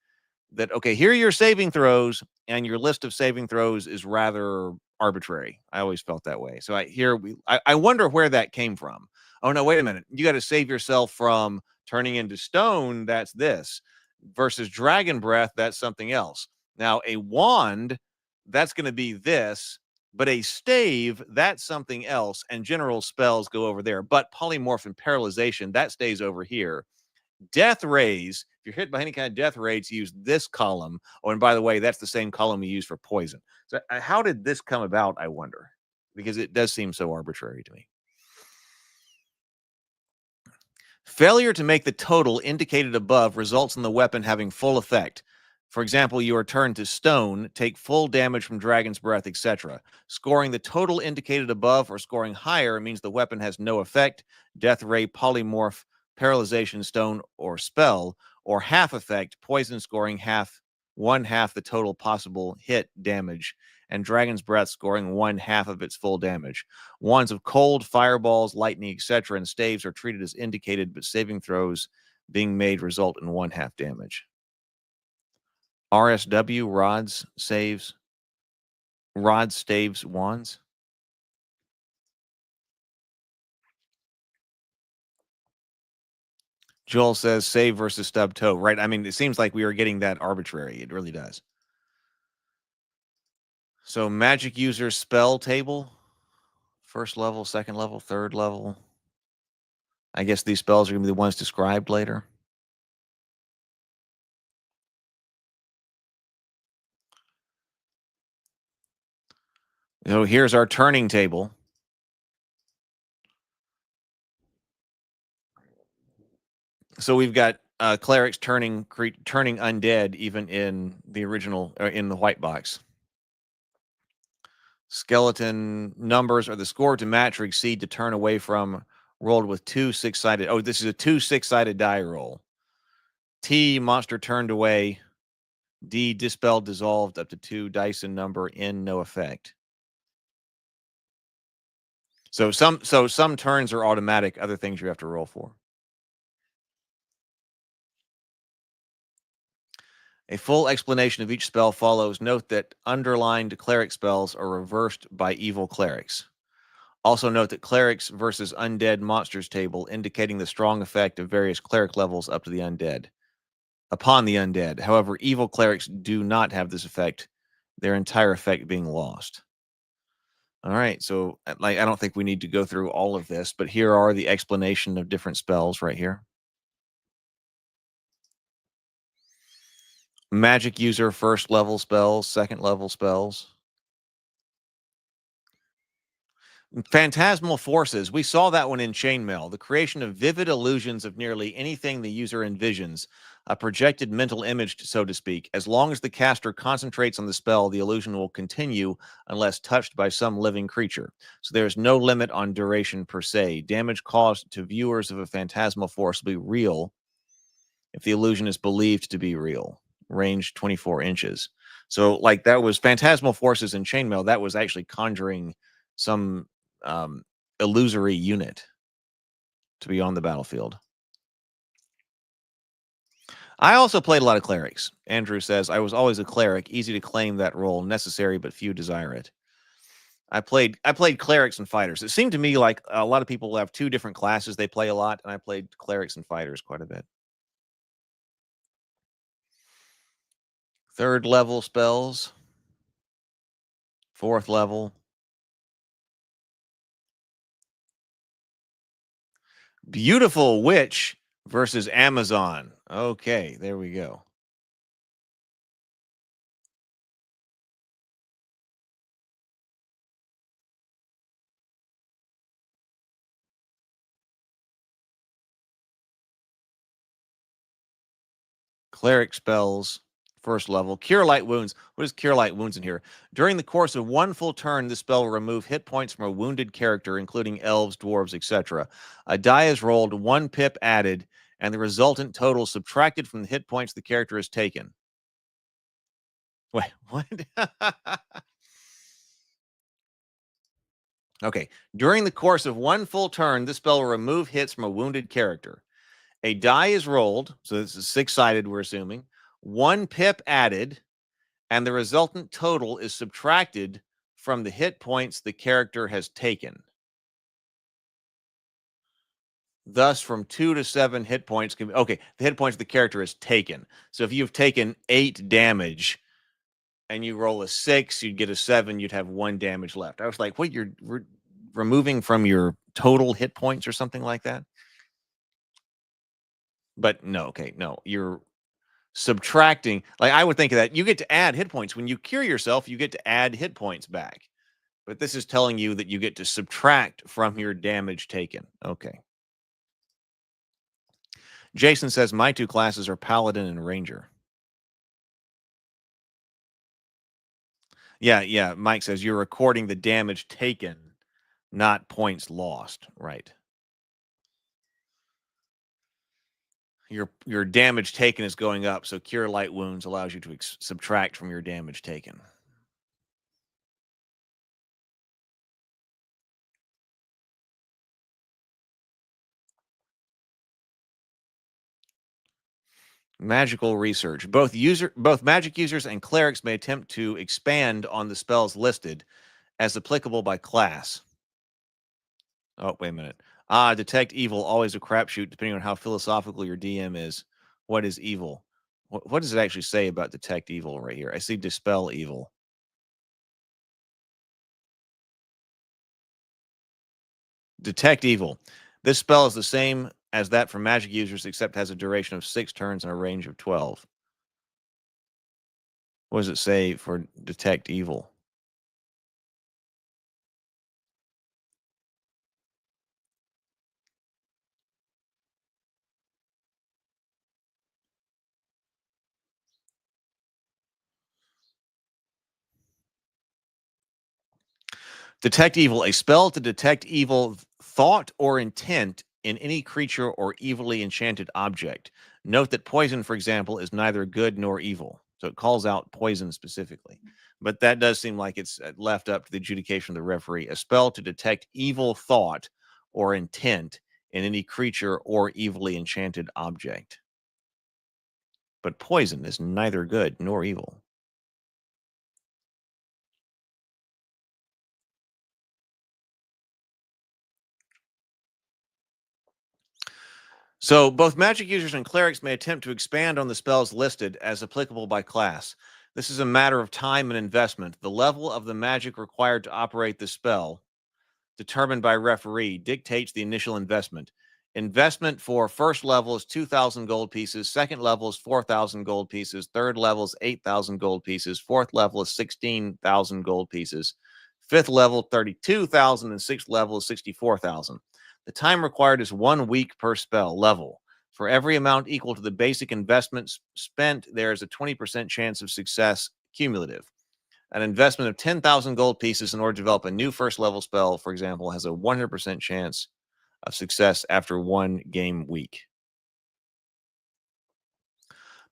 that, okay, here are your saving throws, and your list of saving throws is rather arbitrary. I always felt that way. So I wonder where that came from. Oh, no, wait a minute. You got to save yourself from turning into stone. That's this. Versus dragon breath, that's something else. Now, a wand, that's going to be this, but a stave, that's something else, and general spells go over there. But polymorph and paralyzation, that stays over here. Death rays, if you're hit by any kind of death rays, use this column. Oh, and by the way, that's the same column you use for poison. So how did this come about, I wonder? Because it does seem so arbitrary to me. Failure to make the total indicated above results in the weapon having full effect. For example, you are turned to stone, take full damage from dragon's breath, etc. Scoring the total indicated above or scoring higher means the weapon has no effect. Death ray, polymorph, paralyzation, stone, or spell, or half effect, poison scoring one half the total possible hit damage, and dragon's breath scoring 1/2 of its full damage. Wands of cold, fireballs, lightning, etc., and staves are treated as indicated, but saving throws being made result in 1/2 damage. RSW, rods, saves, rods, staves, wands. Joel says save versus stub toe, right? I mean, it seems like we are getting that arbitrary. It really does. So magic user spell table, 1st level, 2nd level, 3rd level. I guess these spells are going to be the ones described later. So here's our turning table. So we've got clerics turning undead even in the original, in the white box. Skeleton numbers are the score to match or exceed to turn away from, rolled with 2 6-sided. Oh, this is a 2 6-sided die roll. T, monster turned away. D, dispelled, dissolved, up to 2 dice in number, in no effect. So some turns are automatic, other things you have to roll for. A full explanation of each spell follows. Note that underlined cleric spells are reversed by evil clerics. Also note that clerics versus undead monsters table indicating the strong effect of various cleric levels up to the undead. Upon the undead. However, evil clerics do not have this effect, their entire effect being lost. All right, so I don't think we need to go through all of this, but here are the explanation of different spells right here. Magic user, 1st level spells, 2nd level spells. Phantasmal forces. We saw that one in Chainmail. The creation of vivid illusions of nearly anything the user envisions. A projected mental image, so to speak. As long as the caster concentrates on the spell, the illusion will continue unless touched by some living creature. So there is no limit on duration per se. Damage caused to viewers of a phantasmal force will be real if the illusion is believed to be real. Range 24 inches. So like that was phantasmal forces in Chainmail. That was actually conjuring some illusory unit to be on the battlefield. I also played a lot of clerics. Andrew says, I was always a cleric, easy to claim that role, necessary but few desire it. I played clerics and fighters. It seemed to me like a lot of people have two different classes they play a lot, and I played clerics and fighters quite a bit. 3rd level spells. 4th level. Beautiful Witch versus Amazon. Okay, there we go. Cleric spells, 1st level. Cure Light Wounds. What is Cure Light Wounds in here? During the course of one full turn, this spell will remove hit points from a wounded character, including elves, dwarves, etc. A die is rolled, 1 pip added, and the resultant total subtracted from the hit points the character has taken. Wait, what? Okay. During the course of one full turn, this spell will remove hits from a wounded character. A die is rolled, so this is 6-sided, we're assuming. 1 pip added, and the resultant total is subtracted from the hit points the character has taken. Thus, from 2 to 7 hit points can be, okay, the hit points the character has taken. So if you've taken 8 damage and you roll a 6, you'd get a 7, you'd have 1 damage left. I was like, what, you're removing from your total hit points or something like that? But no, okay, no, you're subtracting. Like, I would think of that. You get to add hit points. When you cure yourself, you get to add hit points back. But this is telling you that you get to subtract from your damage taken. Okay. Jason says, my 2 classes are Paladin and Ranger. Yeah. Mike says, you're recording the damage taken, not points lost. Right. Your damage taken is going up, so Cure Light Wounds allows you to subtract from your damage taken. Magical research. Both magic users and clerics may attempt to expand on the spells listed as applicable by class. Oh, wait a minute. Detect evil, always a crapshoot, depending on how philosophical your DM is. What is evil? What does it actually say about detect evil right here? I see dispel evil. Detect evil. This spell is the same as that for magic users, except has a duration of 6 turns and a range of 12. What does it say for detect evil? Detect evil, a spell to detect evil thought or intent in any creature or evilly enchanted object. Note that poison, for example, is neither good nor evil. So it calls out poison specifically. But that does seem like it's left up to the adjudication of the referee. A spell to detect evil thought or intent in any creature or evilly enchanted object. But poison is neither good nor evil. So both magic users and clerics may attempt to expand on the spells listed as applicable by class. This is a matter of time and investment. The level of the magic required to operate the spell, determined by referee, dictates the initial investment. Investment for 1st level is 2,000 gold pieces. 2nd level is 4,000 gold pieces. 3rd level is 8,000 gold pieces. 4th level is 16,000 gold pieces. 5th level, 32,000, and 6th level is 64,000. The time required is 1 week per spell level. For every amount equal to the basic investment spent, there is a 20% chance of success cumulative. An investment of 10,000 gold pieces in order to develop a new 1st level spell, for example, has a 100% chance of success after 1 game week.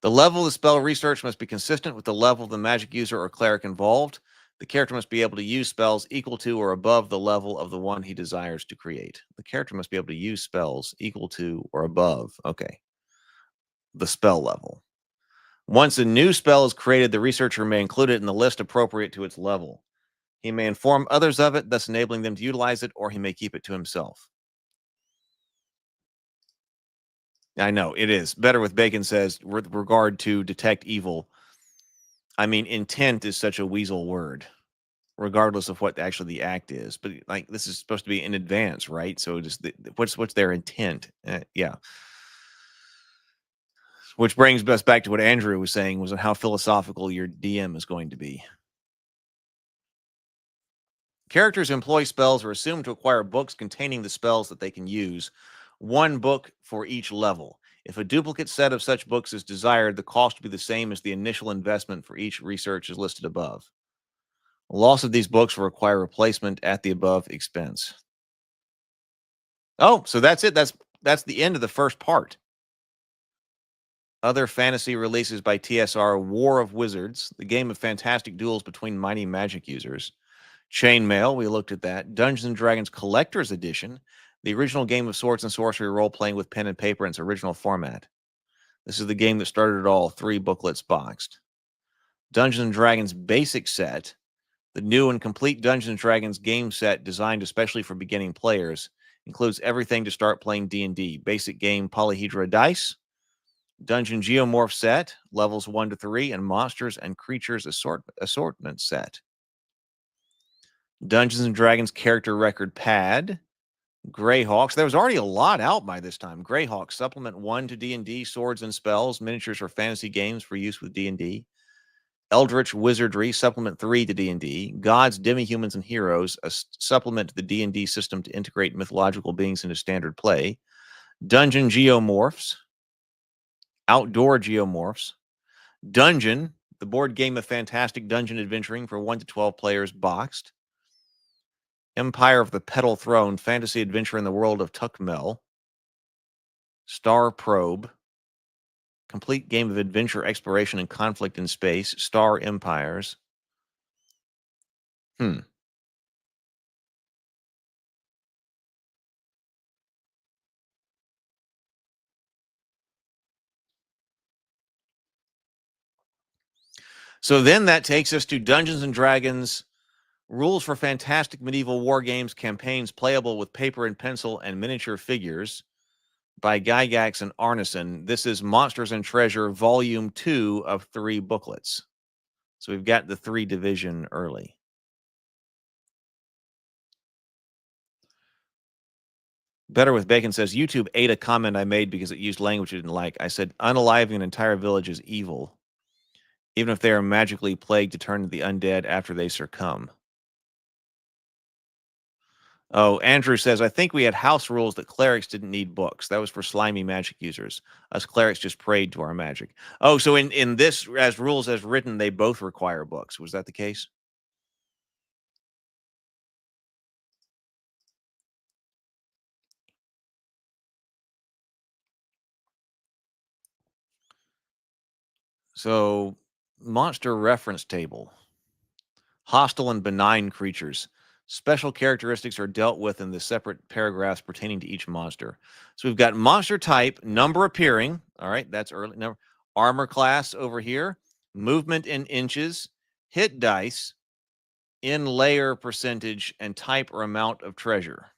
The level of the spell research must be consistent with the level of the magic user or cleric involved. The character must be able to use spells equal to or above the level of the one he desires to create. The character must be able to use spells equal to or above. Okay. the spell level. Once a new spell is created, the researcher may include it in the list appropriate to its level. He may inform others of it, thus enabling them to utilize it, or he may keep it to himself. I know, it is. Better with Bacon says, with regard to detect evil, I mean, intent is such a weasel word, regardless of what actually the act is. But like, this is supposed to be in advance, right? So just what's their intent? Yeah. Which brings us back to what Andrew was saying, was how philosophical your DM is going to be. Characters who employ spells are assumed to acquire books containing the spells that they can use, one book for each level. If a duplicate set of such books is desired, the cost will be the same as the initial investment for each research as listed above. Loss of these books will require replacement at the above expense. Oh, so that's it. That's the end of the first part. Other fantasy releases by TSR: War of Wizards, the game of fantastic duels between mighty magic users. Chainmail, we looked at that. Dungeons & Dragons Collector's Edition, the original game of swords and sorcery role-playing with pen and paper in its original format. This is the game that started it all, 3 booklets boxed. Dungeons & Dragons Basic Set, the new and complete Dungeons & Dragons game set designed especially for beginning players, includes everything to start playing D&D. Basic game Polyhedra dice, Dungeon Geomorph set, levels 1 to 3, and Monsters and Creatures assortment set. Dungeons & Dragons Character Record Pad, Greyhawks. There was already a lot out by this time. Greyhawks, Supplement 1 to D&D, Swords and Spells, Miniatures for Fantasy Games for use with D&D. Eldritch Wizardry, Supplement 3 to D&D. Gods, Demi-Humans, and Heroes, a supplement to the D&D system to integrate mythological beings into standard play. Dungeon Geomorphs, Outdoor Geomorphs. Dungeon, the board game of fantastic dungeon adventuring for 1 to 12 players boxed. Empire of the Petal Throne, fantasy adventure in the world of Tuckmel. Star Probe, complete game of adventure, exploration, and conflict in space. Star Empires. So then that takes us to Dungeons & Dragons Rules for Fantastic Medieval War Games Campaigns Playable with Paper and Pencil and Miniature Figures by Gygax and Arneson. This is Monsters and Treasure, Volume 2 of 3 booklets. So we've got the 3 division early. Better with Bacon says, YouTube ate a comment I made because it used language it didn't like. I said, unaliving an entire village is evil, even if they are magically plagued to turn to the undead after they succumb. Oh, Andrew says, I think we had house rules that clerics didn't need books. That was for slimy magic users. Us clerics just prayed to our magic. Oh, so in this, as rules as written, they both require books. Was that the case? So, monster reference table. Hostile and benign creatures. Special characteristics are dealt with in the separate paragraphs pertaining to each monster. So we've got monster type, number appearing. All right, that's early. Number, armor class over here. Movement in inches. Hit dice. In layer percentage and type or amount of treasure.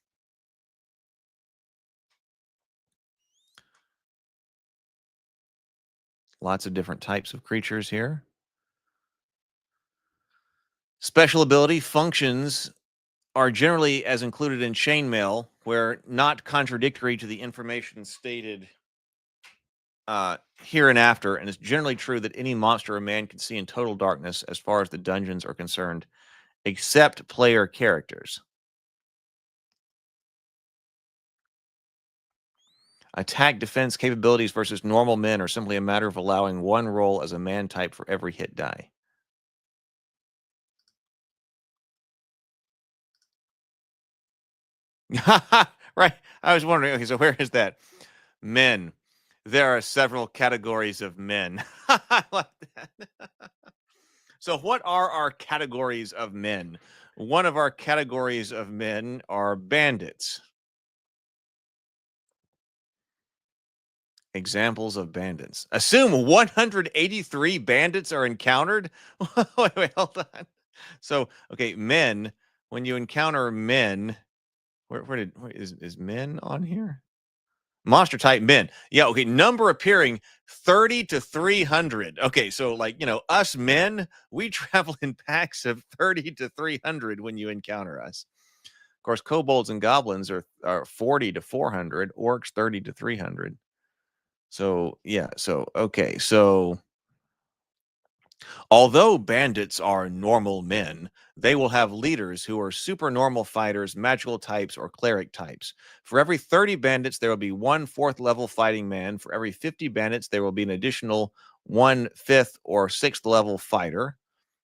Lots of different types of creatures here. Special ability functions are generally as included in chainmail, where not contradictory to the information stated here and after, and it's generally true that any monster a man can see in total darkness as far as the dungeons are concerned, except player characters. Attack defense capabilities versus normal men are simply a matter of allowing one roll as a man type for every hit die. Right. I was wondering, okay, so where is that? Men. There are several categories of men. I like that. So what are our categories of men? One of our categories of men are bandits. Examples of bandits. Assume 183 bandits are encountered. Wait, hold on. So, okay, men. When you encounter men, where is men on here? Monster type men. Yeah, okay. Number appearing 30 to 300. Okay, so like, us men, we travel in packs of 30 to 300 when you encounter us. Of course, kobolds and goblins are 40 to 400, orcs 30 to 300. So, yeah, okay. So, although bandits are normal men, they will have leaders who are super normal fighters, magical types, or cleric types. For every 30 bandits, there will be one 4th level fighting man. For every 50 bandits, there will be an additional 1 5th or 6th level fighter.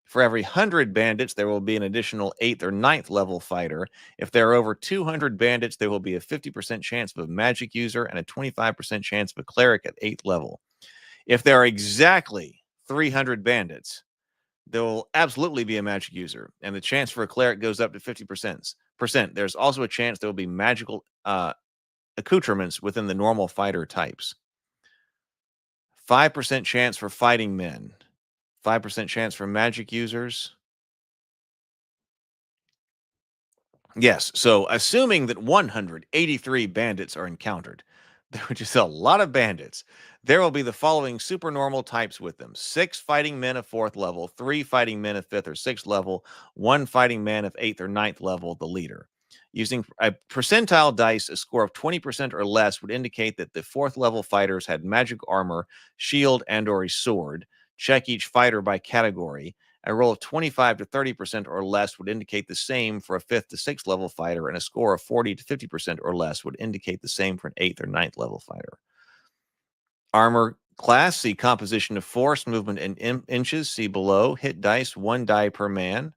For every 100 bandits, there will be an additional 8th or 9th level fighter. If there are over 200 bandits, there will be a 50% chance of a magic user and a 25% chance of a cleric at 8th level. If there are exactly 300 bandits, there will absolutely be a magic user, and the chance for a cleric goes up to 50%. There's also a chance there will be magical accoutrements within the normal fighter types. 5% chance for fighting men. 5% chance for magic users. Yes, so assuming that 183 bandits are encountered, which is a lot of bandits, there will be the following supernormal types with them: 6 fighting men of 4th level, 3 fighting men of 5th or 6th level, 1 fighting man of 8th or 9th level, the leader. Using a percentile dice, a score of 20% or less would indicate that the 4th level fighters had magic armor, shield, and or a sword. Check each fighter by category. A roll of 25 to 30% or less would indicate the same for a 5th to 6th level fighter, and a score of 40 to 50% or less would indicate the same for an 8th or 9th level fighter. Armor class, see composition of force, movement in inches, see below. Hit dice, 1 die per man.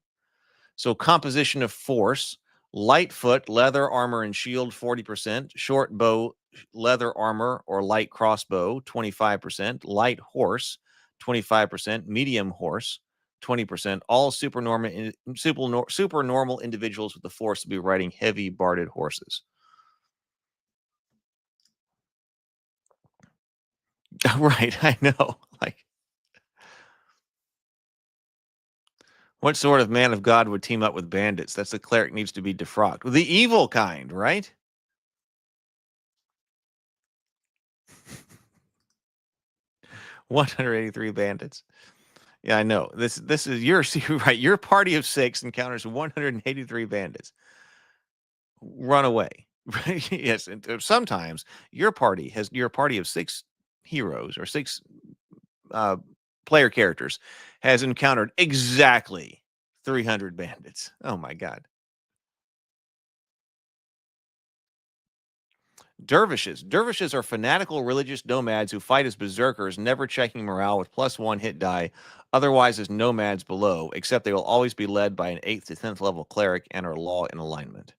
So composition of force: light foot, leather, armor, and shield, 40%. Short bow, leather armor, or light crossbow, 25%. Light horse, 25%. Medium horse, 20%. All supernormal individuals with the force to be riding heavy barded horses. Right, I know. Like, what sort of man of God would team up with bandits? That's the cleric needs to be defrocked. The evil kind, right? $183 bandits. Yeah, I know. This is your right. Your party of 6 encounters 183 bandits. Run away. Yes, and sometimes your party of 6 heroes or 6 player characters has encountered exactly 300 bandits. Oh my God. Dervishes. Dervishes are fanatical religious nomads who fight as berserkers, never checking morale with +1 hit die, otherwise as nomads below, except they will always be led by an 8th to 10th level cleric and are law in alignment.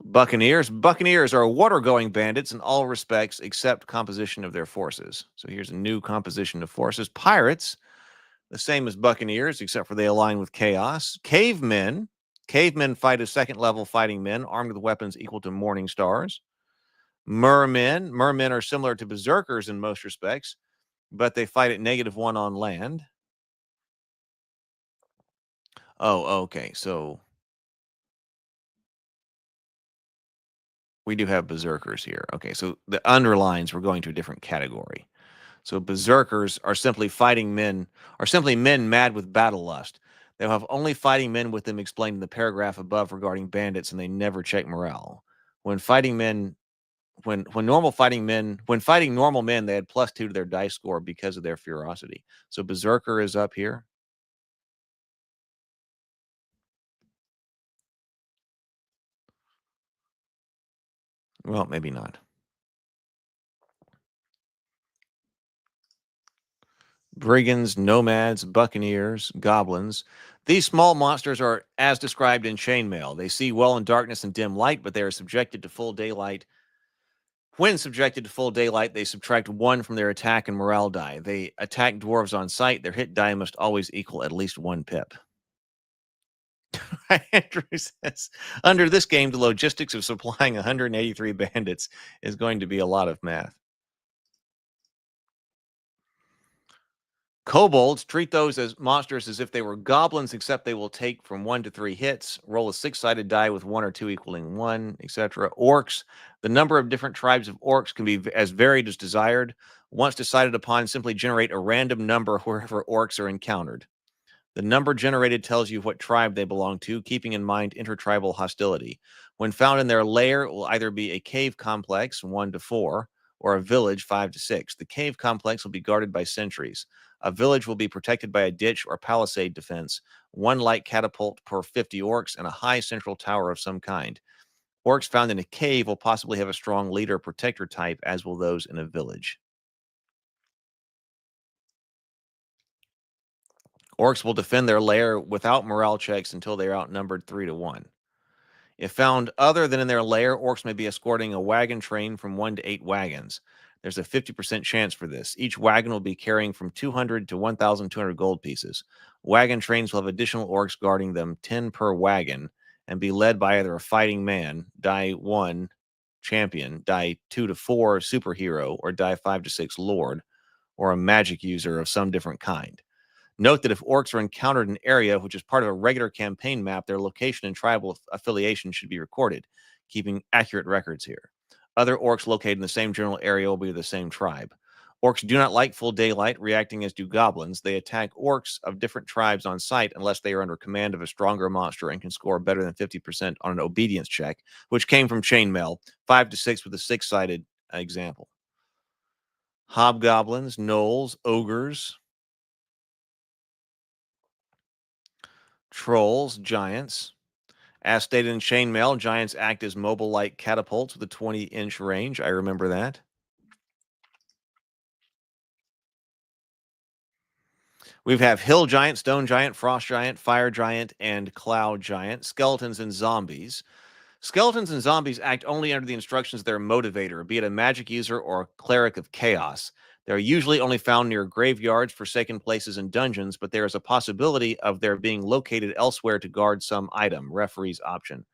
Buccaneers. Buccaneers are water-going bandits in all respects except composition of their forces. So here's a new composition of forces. Pirates, the same as buccaneers, except for they align with chaos. Cavemen. Cavemen fight as 2nd level fighting men, armed with weapons equal to morning stars. Mermen. Mermen are similar to berserkers in most respects, but they fight at -1 on land. Oh, okay. So we do have berserkers here. Okay, so the underlines, we're going to a different category. So berserkers are simply fighting men, are simply men mad with battle lust. They'll have only fighting men with them explained in the paragraph above regarding bandits, and they never check morale. When fighting men, when fighting normal men, they had +2 to their dice score because of their ferocity. So berserker is up here. Well, maybe not. Brigands, nomads, buccaneers, goblins. These small monsters are as described in Chainmail. They see well in darkness and dim light, but they are subjected to full daylight. When subjected to full daylight, they subtract 1 from their attack and morale die. They attack dwarves on sight. Their hit die must always equal at least 1 pip. Andrew says, under this game, the logistics of supplying 183 bandits is going to be a lot of math. Kobolds, treat those as monsters as if they were goblins, except they will take from 1 to 3 hits. Roll a 6-sided die with 1 or 2 equaling 1, etc. Orcs, the number of different tribes of orcs can be as varied as desired. Once decided upon, simply generate a random number wherever orcs are encountered. The number generated tells you what tribe they belong to, keeping in mind intertribal hostility. When found in their lair, it will either be a cave complex, 1 to 4, or a village, 5 to 6. The cave complex will be guarded by sentries. A village will be protected by a ditch or palisade defense, 1 light catapult per 50 orcs, and a high central tower of some kind. Orcs found in a cave will possibly have a strong leader protector type, as will those in a village. Orcs will defend their lair without morale checks until they are outnumbered 3 to 1. If found other than in their lair, orcs may be escorting a wagon train from 1 to 8 wagons. There's a 50% chance for this. Each wagon will be carrying from 200 to 1,200 gold pieces. Wagon trains will have additional orcs guarding them, 10 per wagon, and be led by either a fighting man, die 1 champion, die 2 to 4 superhero, or die 5 to 6 lord, or a magic user of some different kind. Note that if orcs are encountered in an area which is part of a regular campaign map, their location and tribal affiliation should be recorded, keeping accurate records here. Other orcs located in the same general area will be the same tribe. Orcs do not like full daylight, reacting as do goblins. They attack orcs of different tribes on sight unless they are under command of a stronger monster and can score better than 50% on an obedience check, which came from Chainmail, 5 to 6 with a 6-sided example. Hobgoblins, gnolls, ogres, trolls, giants. As stated in Chainmail, giants act as mobile light catapults with a 20-inch range. I remember that. We have hill giant, stone giant, frost giant, fire giant, and cloud giant. Skeletons and zombies. Skeletons and zombies act only under the instructions of their motivator, be it a magic user or a cleric of chaos. They're usually only found near graveyards, forsaken places, and dungeons, but there is a possibility of their being located elsewhere to guard some item, referee's option.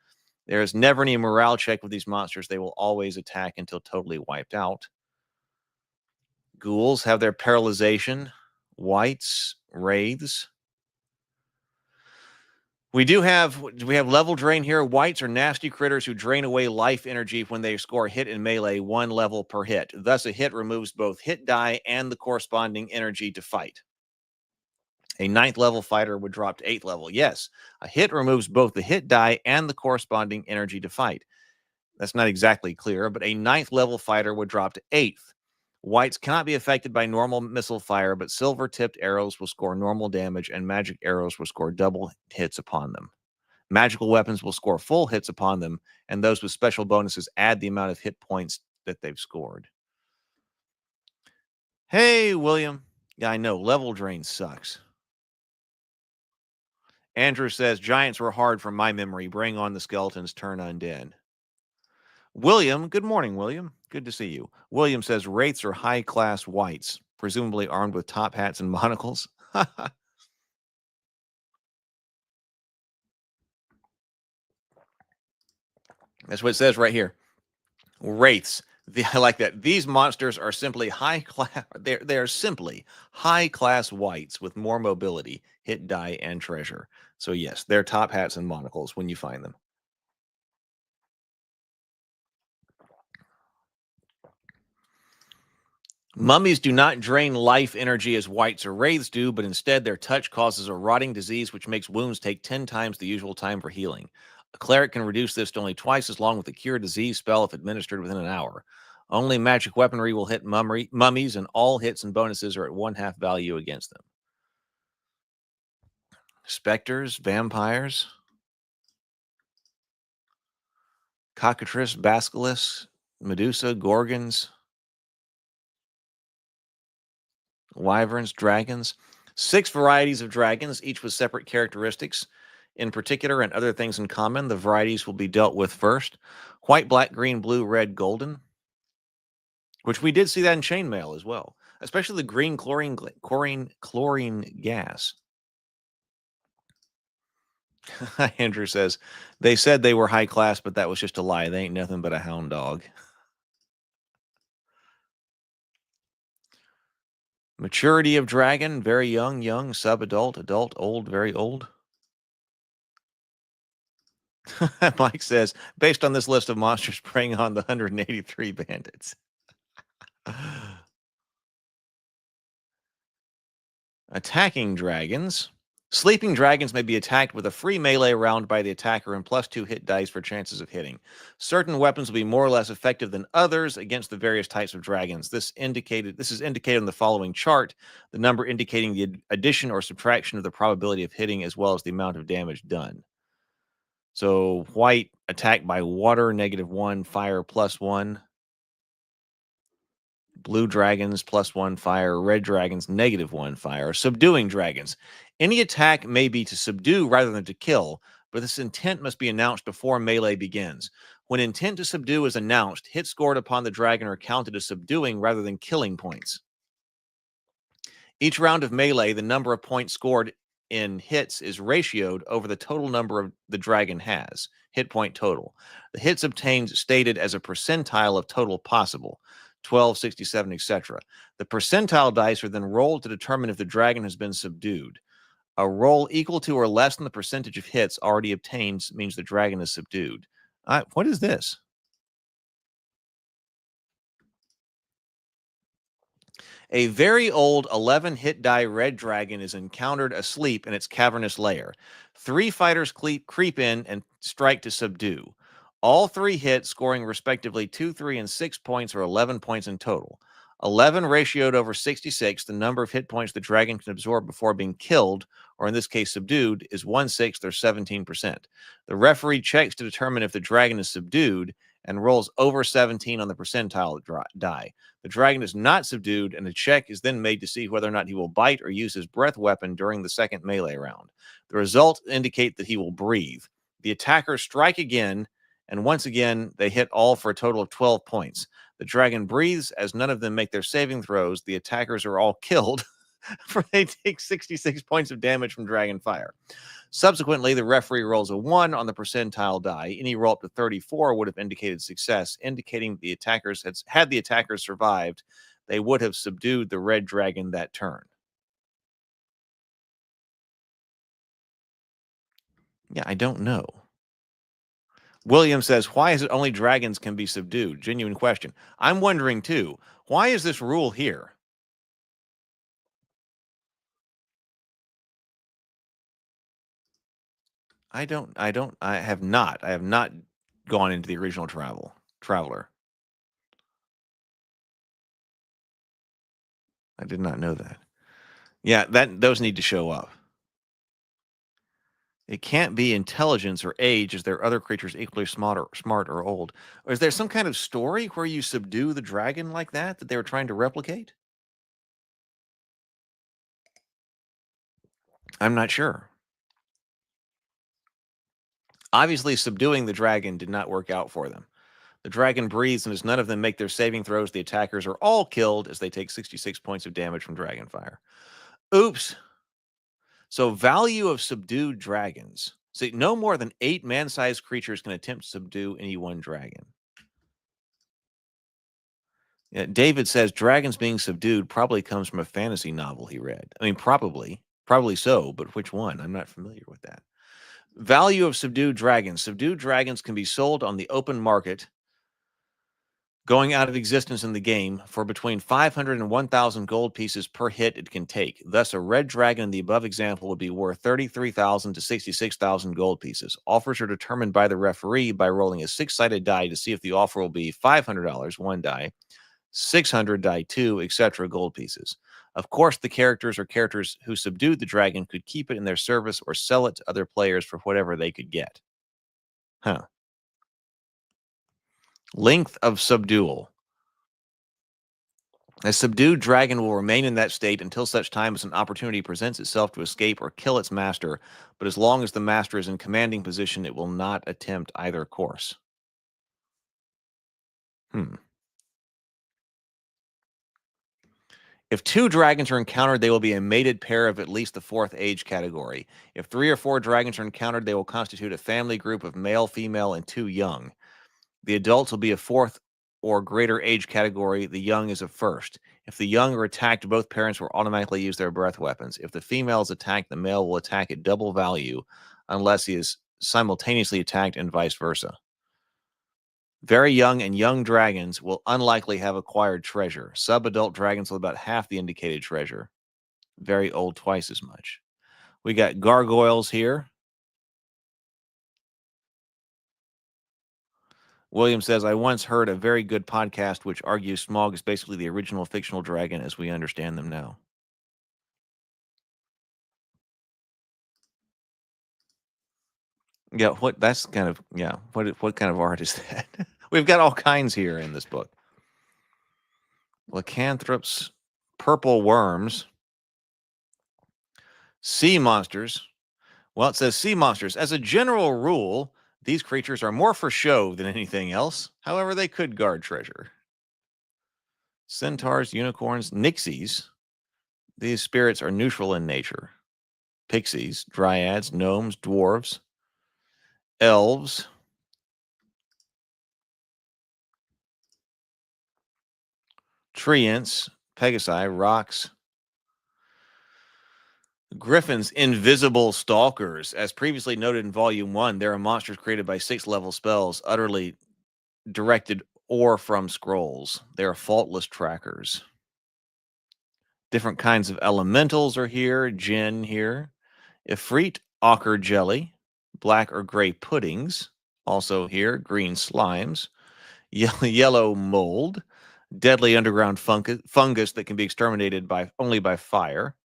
There is never any morale check with these monsters. They will always attack until totally wiped out. Ghouls have their paralyzation. Wights, wraiths. We have level drain here. Wights are nasty critters who drain away life energy when they score a hit in melee, 1 level per hit. Thus, a hit removes both hit die and the corresponding energy to fight. A 9th level fighter would drop to 8th level. Yes, a hit removes both the hit die and the corresponding energy to fight. That's not exactly clear, but a 9th level fighter would drop to 8th. Wights cannot be affected by normal missile fire, but silver-tipped arrows will score normal damage, and magic arrows will score double hits upon them. Magical weapons will score full hits upon them, and those with special bonuses add the amount of hit points that they've scored. Hey, William. Yeah, I know. Level drain sucks. Andrew says, giants were hard from my memory. Bring on the skeletons, turn undead. William, good morning, William. Good to see you. William says wraiths are high-class wights, presumably armed with top hats and monocles. That's what it says right here. Wraiths. I like that. These monsters are simply high-class. They are simply high-class wights with more mobility, hit die, and treasure. So yes, they're top hats and monocles when you find them. Mummies do not drain life energy as wights or wraiths do, but instead their touch causes a rotting disease which makes wounds take 10 times the usual time for healing. A cleric can reduce this to only twice as long with a cure disease spell if administered within an hour. Only magic weaponry will hit mummies, and all hits and bonuses are at 1/2 value against them. Specters, vampires, cockatrice, basilisks, Medusa, gorgons, wyverns, dragons. 6 varieties of dragons, each with separate characteristics in particular and other things in common. The varieties will be dealt with first. White, black, green, blue, red, golden, which we did see that in Chainmail as well, especially the green chlorine gas. Andrew says, they said they were high class, but that was just a lie. They ain't nothing but a hound dog. Maturity of dragon, very young, young, sub-adult, adult, old, very old. Mike says, based on this list of monsters, preying on the 183 bandits. Attacking dragons. Sleeping dragons may be attacked with a free melee round by the attacker and +2 hit dice for chances of hitting. Certain weapons will be more or less effective than others against the various types of dragons. This is indicated on the following chart, the number indicating the addition or subtraction of the probability of hitting as well as the amount of damage done. So white attacked by water, -1, fire +1. Blue dragons +1 fire, red dragons -1 fire. Subduing dragons. Any attack may be to subdue rather than to kill, but this intent must be announced before melee begins. When intent to subdue is announced, hits scored upon the dragon are counted as subduing rather than killing points. Each round of melee, the number of points scored in hits is ratioed over the total number of the dragon has, hit point total. The hits obtained stated as a percentile of total possible. 12, 67, etc. The percentile dice are then rolled to determine if the dragon has been subdued. A roll equal to or less than the percentage of hits already obtained means the dragon is subdued. What is this? A very old 11 hit die red dragon is encountered asleep in its cavernous lair. 3 fighters creep in and strike to subdue. All 3 hits, scoring respectively 2, 3, and 6 points, or 11 points in total. 11 ratioed over 66, the number of hit points the dragon can absorb before being killed, or in this case subdued, is 1/6 or 17%. The referee checks to determine if the dragon is subdued and rolls over 17 on the percentile die. The dragon is not subdued, and a check is then made to see whether or not he will bite or use his breath weapon during the second melee round. The results indicate that he will breathe. The attackers strike again, and once again, they hit all for a total of 12 points. The dragon breathes as none of them make their saving throws. The attackers are all killed, for they take 66 points of damage from dragon fire. Subsequently, the referee rolls a 1 on the percentile die. Any roll up to 34 would have indicated success, indicating the attackers had the attackers survived, they would have subdued the red dragon that turn. Yeah, I don't know. William says, why is it only dragons can be subdued? Genuine question. I'm wondering too, why is this rule here? I have not gone into the original Traveler. I did not know that. Yeah, those need to show up. It can't be intelligence or age, as there are other creatures equally smart or old. Or is there some kind of story where you subdue the dragon like that they were trying to replicate? I'm not sure. Obviously, subduing the dragon did not work out for them. The dragon breathes, and as none of them make their saving throws, the attackers are all killed as they take 66 points of damage from dragon fire. Oops. So value of subdued dragons. See, no more than 8 man-sized creatures can attempt to subdue any one dragon. Yeah, David says dragons being subdued probably comes from a fantasy novel he read. I mean, probably so, but which one? I'm not familiar with that. Value of subdued dragons. Subdued dragons can be sold on the open market, going out of existence in the game, for between 500 and 1,000 gold pieces per hit it can take. Thus, a red dragon in the above example would be worth 33,000 to 66,000 gold pieces. Offers are determined by the referee by rolling a 6-sided die to see if the offer will be $500, 1 die, 600 die, 2, etc. gold pieces. Of course, the characters or characters who subdued the dragon could keep it in their service or sell it to other players for whatever they could get. Huh. Length of subdual. A subdued dragon will remain in that state until such time as an opportunity presents itself to escape or kill its master, but as long as the master is in commanding position, it will not attempt either course. If 2 dragons are encountered, they will be a mated pair of at least the 4th age category. If 3 or 4 dragons are encountered, they will constitute a family group of male, female, and 2 young. The adults will be a 4th or greater age category. The young is a 1st. If the young are attacked, both parents will automatically use their breath weapons. If the female is attacked, the male will attack at double value unless he is simultaneously attacked and vice versa. Very young and young dragons will unlikely have acquired treasure. Sub-adult dragons will about half the indicated treasure. Very old, twice as much. We got gargoyles here. William says, I once heard a very good podcast which argues Smaug is basically the original fictional dragon as we understand them now. Yeah, what kind of art is that? We've got all kinds here in this book. Lycanthropes, purple worms, sea monsters. Well, it says sea monsters. As a general rule, these creatures are more for show than anything else. However, they could guard treasure. Centaurs, unicorns, nixies. These spirits are neutral in nature. Pixies, dryads, gnomes, dwarves, elves. Treants, Pegasi, rocks, griffins, invisible stalkers. As previously noted in Volume 1, there are monsters created by 6th-level spells, utterly directed or from scrolls. They are faultless trackers. Different kinds of elementals are here. Jinn here. Ifrit, ochre jelly, black or gray puddings. Also here, green slimes, yellow mold, deadly underground fungus that can be exterminated only by fire.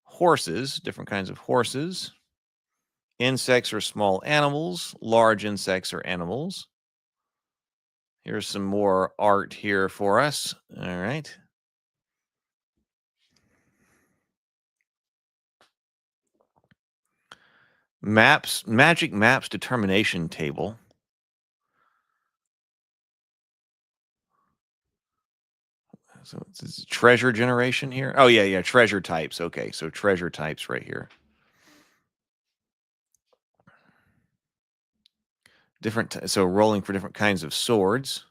Horses, different kinds of horses. Insects or small animals. Large insects or animals. Here's some more art here for us. All right. Maps, magic maps determination table. So it's treasure generation here. Oh, yeah, treasure types. Okay, so treasure types right here. So rolling for different kinds of swords.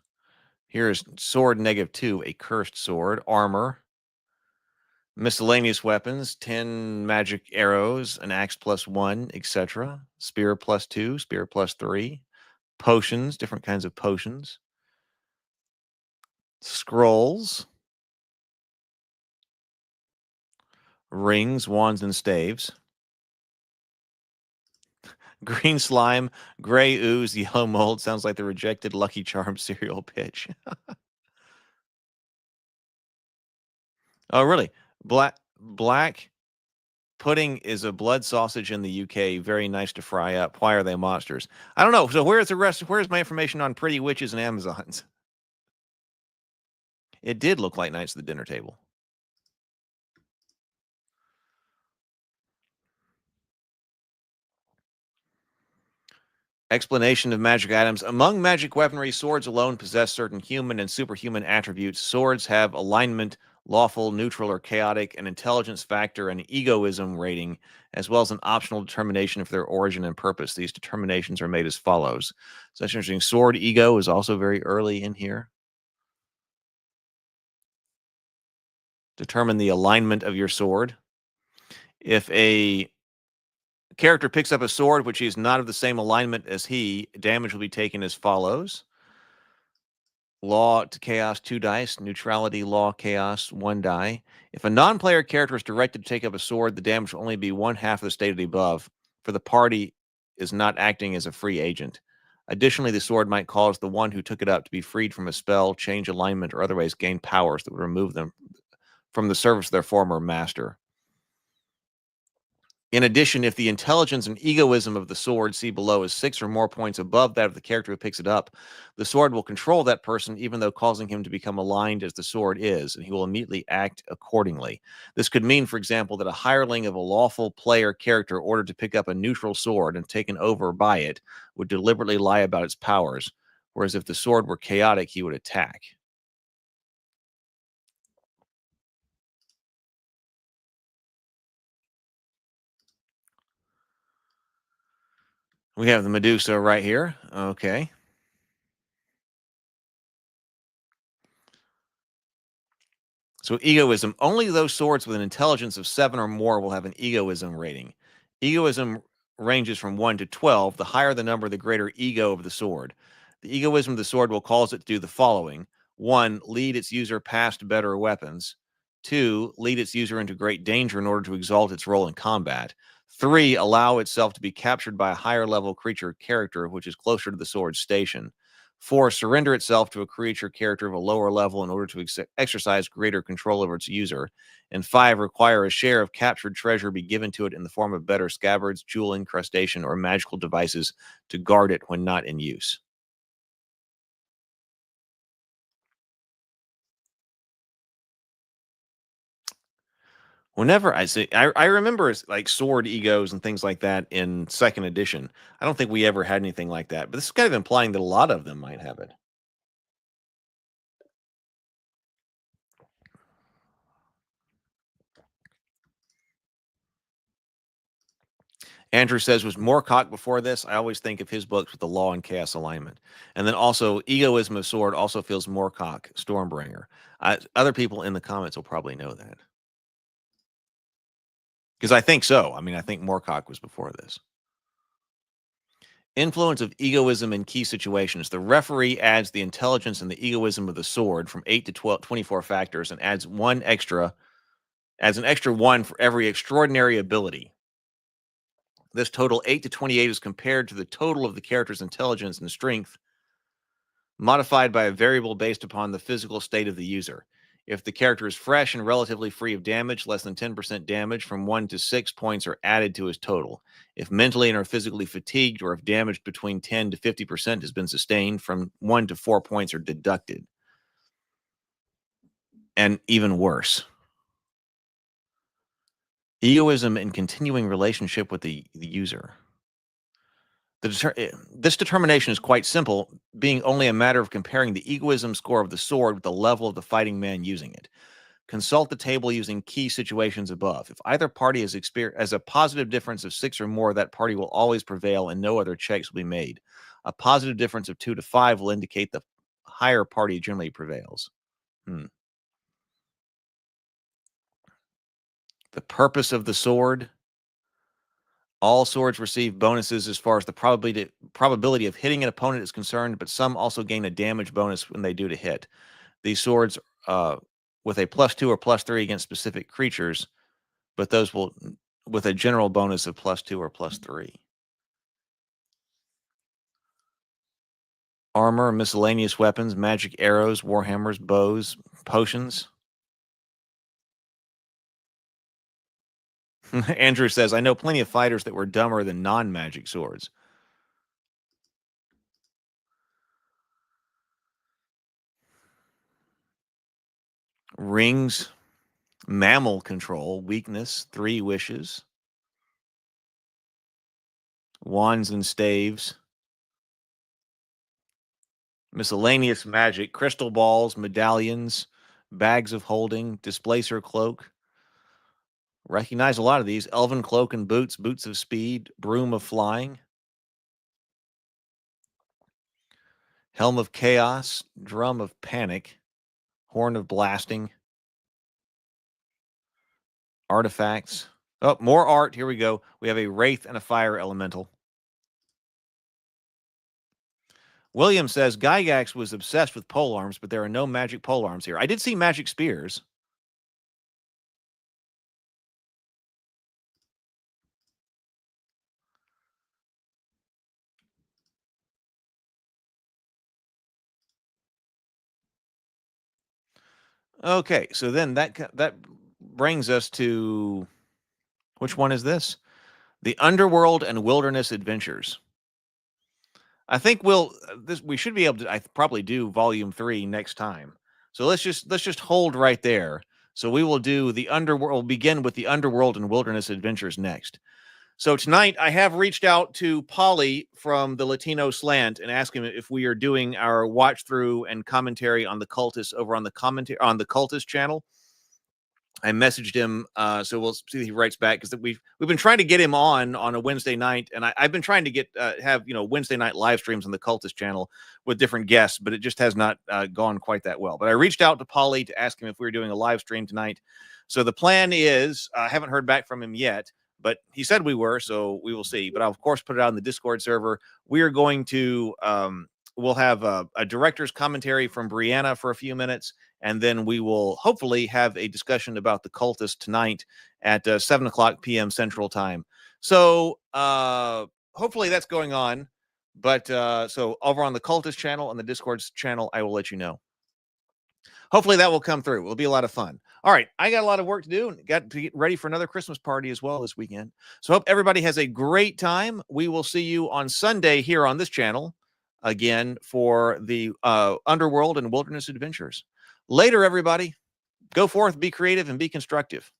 Here's sword -2, a cursed sword. Armor. Miscellaneous weapons, 10 magic arrows, an axe +1, etc. Spear +2, spear +3. Potions, different kinds of potions. Scrolls. Rings, wands, and staves. Green slime, gray ooze, yellow mold. Sounds like the rejected Lucky Charms cereal pitch. Oh, really? Black pudding is a blood sausage in the UK. Very nice to fry up. Why are they monsters? I don't know. So where's the rest? Where's my information on pretty witches and Amazons? It did look like Knights of the Dinner Table. Explanation of magic items. Among magic weaponry, swords alone possess certain human and superhuman attributes. Swords have alignment, lawful, neutral, or chaotic, an intelligence factor, and egoism rating, as well as an optional determination of their origin and purpose. These determinations are made as follows. So that's interesting. Sword ego is also very early in here. Determine the alignment of your sword. If a character picks up a sword which is not of the same alignment as he, damage will be taken as follows. Law to chaos, 2 dice. Neutrality, law, chaos, 1 die. If a non-player character is directed to take up a sword, the damage will only be 1/2 of the stated above, for the party is not acting as a free agent. Additionally, the sword might cause the one who took it up to be freed from a spell, change alignment, or otherwise gain powers that would remove them from the service of their former master. In addition, if the intelligence and egoism of the sword, see below, is 6 or more points above that of the character who picks it up, the sword will control that person, even though causing him to become aligned as the sword is, and he will immediately act accordingly. This could mean, for example, that a hireling of a lawful player character ordered to pick up a neutral sword and taken over by it would deliberately lie about its powers, whereas if the sword were chaotic, he would attack. We have the Medusa right here. Okay. So egoism, only those swords with an intelligence of 7 or more will have an egoism rating. Egoism ranges from 1 to 12. The higher the number, the greater ego of the sword. The egoism of the sword will cause it to do the following. 1, lead its user past better weapons. 2, lead its user into great danger in order to exalt its role in combat. 3, allow itself to be captured by a higher level creature character which is closer to the sword's station. 4, surrender itself to a creature character of a lower level in order to exercise greater control over its user. And 5, require a share of captured treasure be given to it in the form of better scabbards, jewel incrustation, or magical devices to guard it when not in use. Whenever I see, I remember like sword egos and things like that in 2nd edition. I don't think we ever had anything like that, but this is kind of implying that a lot of them might have it. Andrew says, was Moorcock before this? I always think of his books with the law and chaos alignment. And then also, Egoism of Sword also feels Moorcock, Stormbringer. Other people in the comments will probably know that. Because I think so. I mean, I think Moorcock was before this. Influence of egoism in key situations. The referee adds the intelligence and the egoism of the sword from 8 to 24 factors and adds an extra 1 for every extraordinary ability. This total 8 to 28 is compared to the total of the character's intelligence and strength, modified by a variable based upon the physical state of the user. If the character is fresh and relatively free of damage, less than 10% damage, from 1 to 6 points are added to his total. If mentally and or physically fatigued, or if damage between 10 to 50% has been sustained, from 1 to 4 points are deducted. And even worse, egoism in continuing relationship with the user. This determination is quite simple, being only a matter of comparing the egoism score of the sword with the level of the fighting man using it. Consult the table using key situations above. If either party has a positive difference of 6 or more, that party will always prevail and no other checks will be made. A positive difference of 2 to 5 will indicate the higher party generally prevails. The purpose of the sword. All swords receive bonuses as far as the probability of hitting an opponent is concerned, but some also gain a damage bonus when they do to hit. These swords with a +2 or +3 against specific creatures, but those will with a general bonus of +2 or +3. Armor, miscellaneous weapons, magic arrows, warhammers, bows, potions. Andrew says, I know plenty of fighters that were dumber than non-magic swords. Rings, mammal control, weakness, 3 wishes. Wands and staves. Miscellaneous magic, crystal balls, medallions, bags of holding, displacer cloak. Recognize a lot of these. Elven cloak and boots, boots of speed, broom of flying. Helm of chaos, drum of panic, horn of blasting. Artifacts. Oh, more art. Here we go. We have a wraith and a fire elemental. William says, Gygax was obsessed with polearms, but there are no magic polearms here. I did see magic spears. Okay, so then that brings us to, which one is this? The Underworld and Wilderness Adventures. I think we should be able to probably do volume 3 next time. So let's just hold right there. So we will do the Underworld. We'll begin with the Underworld and Wilderness Adventures next. So tonight I have reached out to Polly from the Latino Slant and asked him if we are doing our watch through and commentary on the Cultists over on the Cultist channel. I messaged him, so we'll see if he writes back, because we've been trying to get him on a Wednesday night, and I've been trying to get have Wednesday night live streams on the Cultist channel with different guests, but it just has not gone quite that well. But I reached out to Paulie to ask him if we were doing a live stream tonight. So the plan is, I haven't heard back from him yet, but he said we were, so we will see. But I'll of course put it out on the Discord server. We are going to we'll have a director's commentary from Brianna for a few minutes, and then we will hopefully have a discussion about the Cultist tonight at 7 o'clock p.m. Central Time. So hopefully that's going on. But so over on the Cultist channel, on the Discord channel, I will let you know. Hopefully that will come through. It'll be a lot of fun. All right, I got a lot of work to do and got to get ready for another Christmas party as well this weekend. So hope everybody has a great time. We will see you on Sunday here on this channel again for the Underworld and Wilderness Adventures. Later, everybody. Go forth, be creative, and be constructive.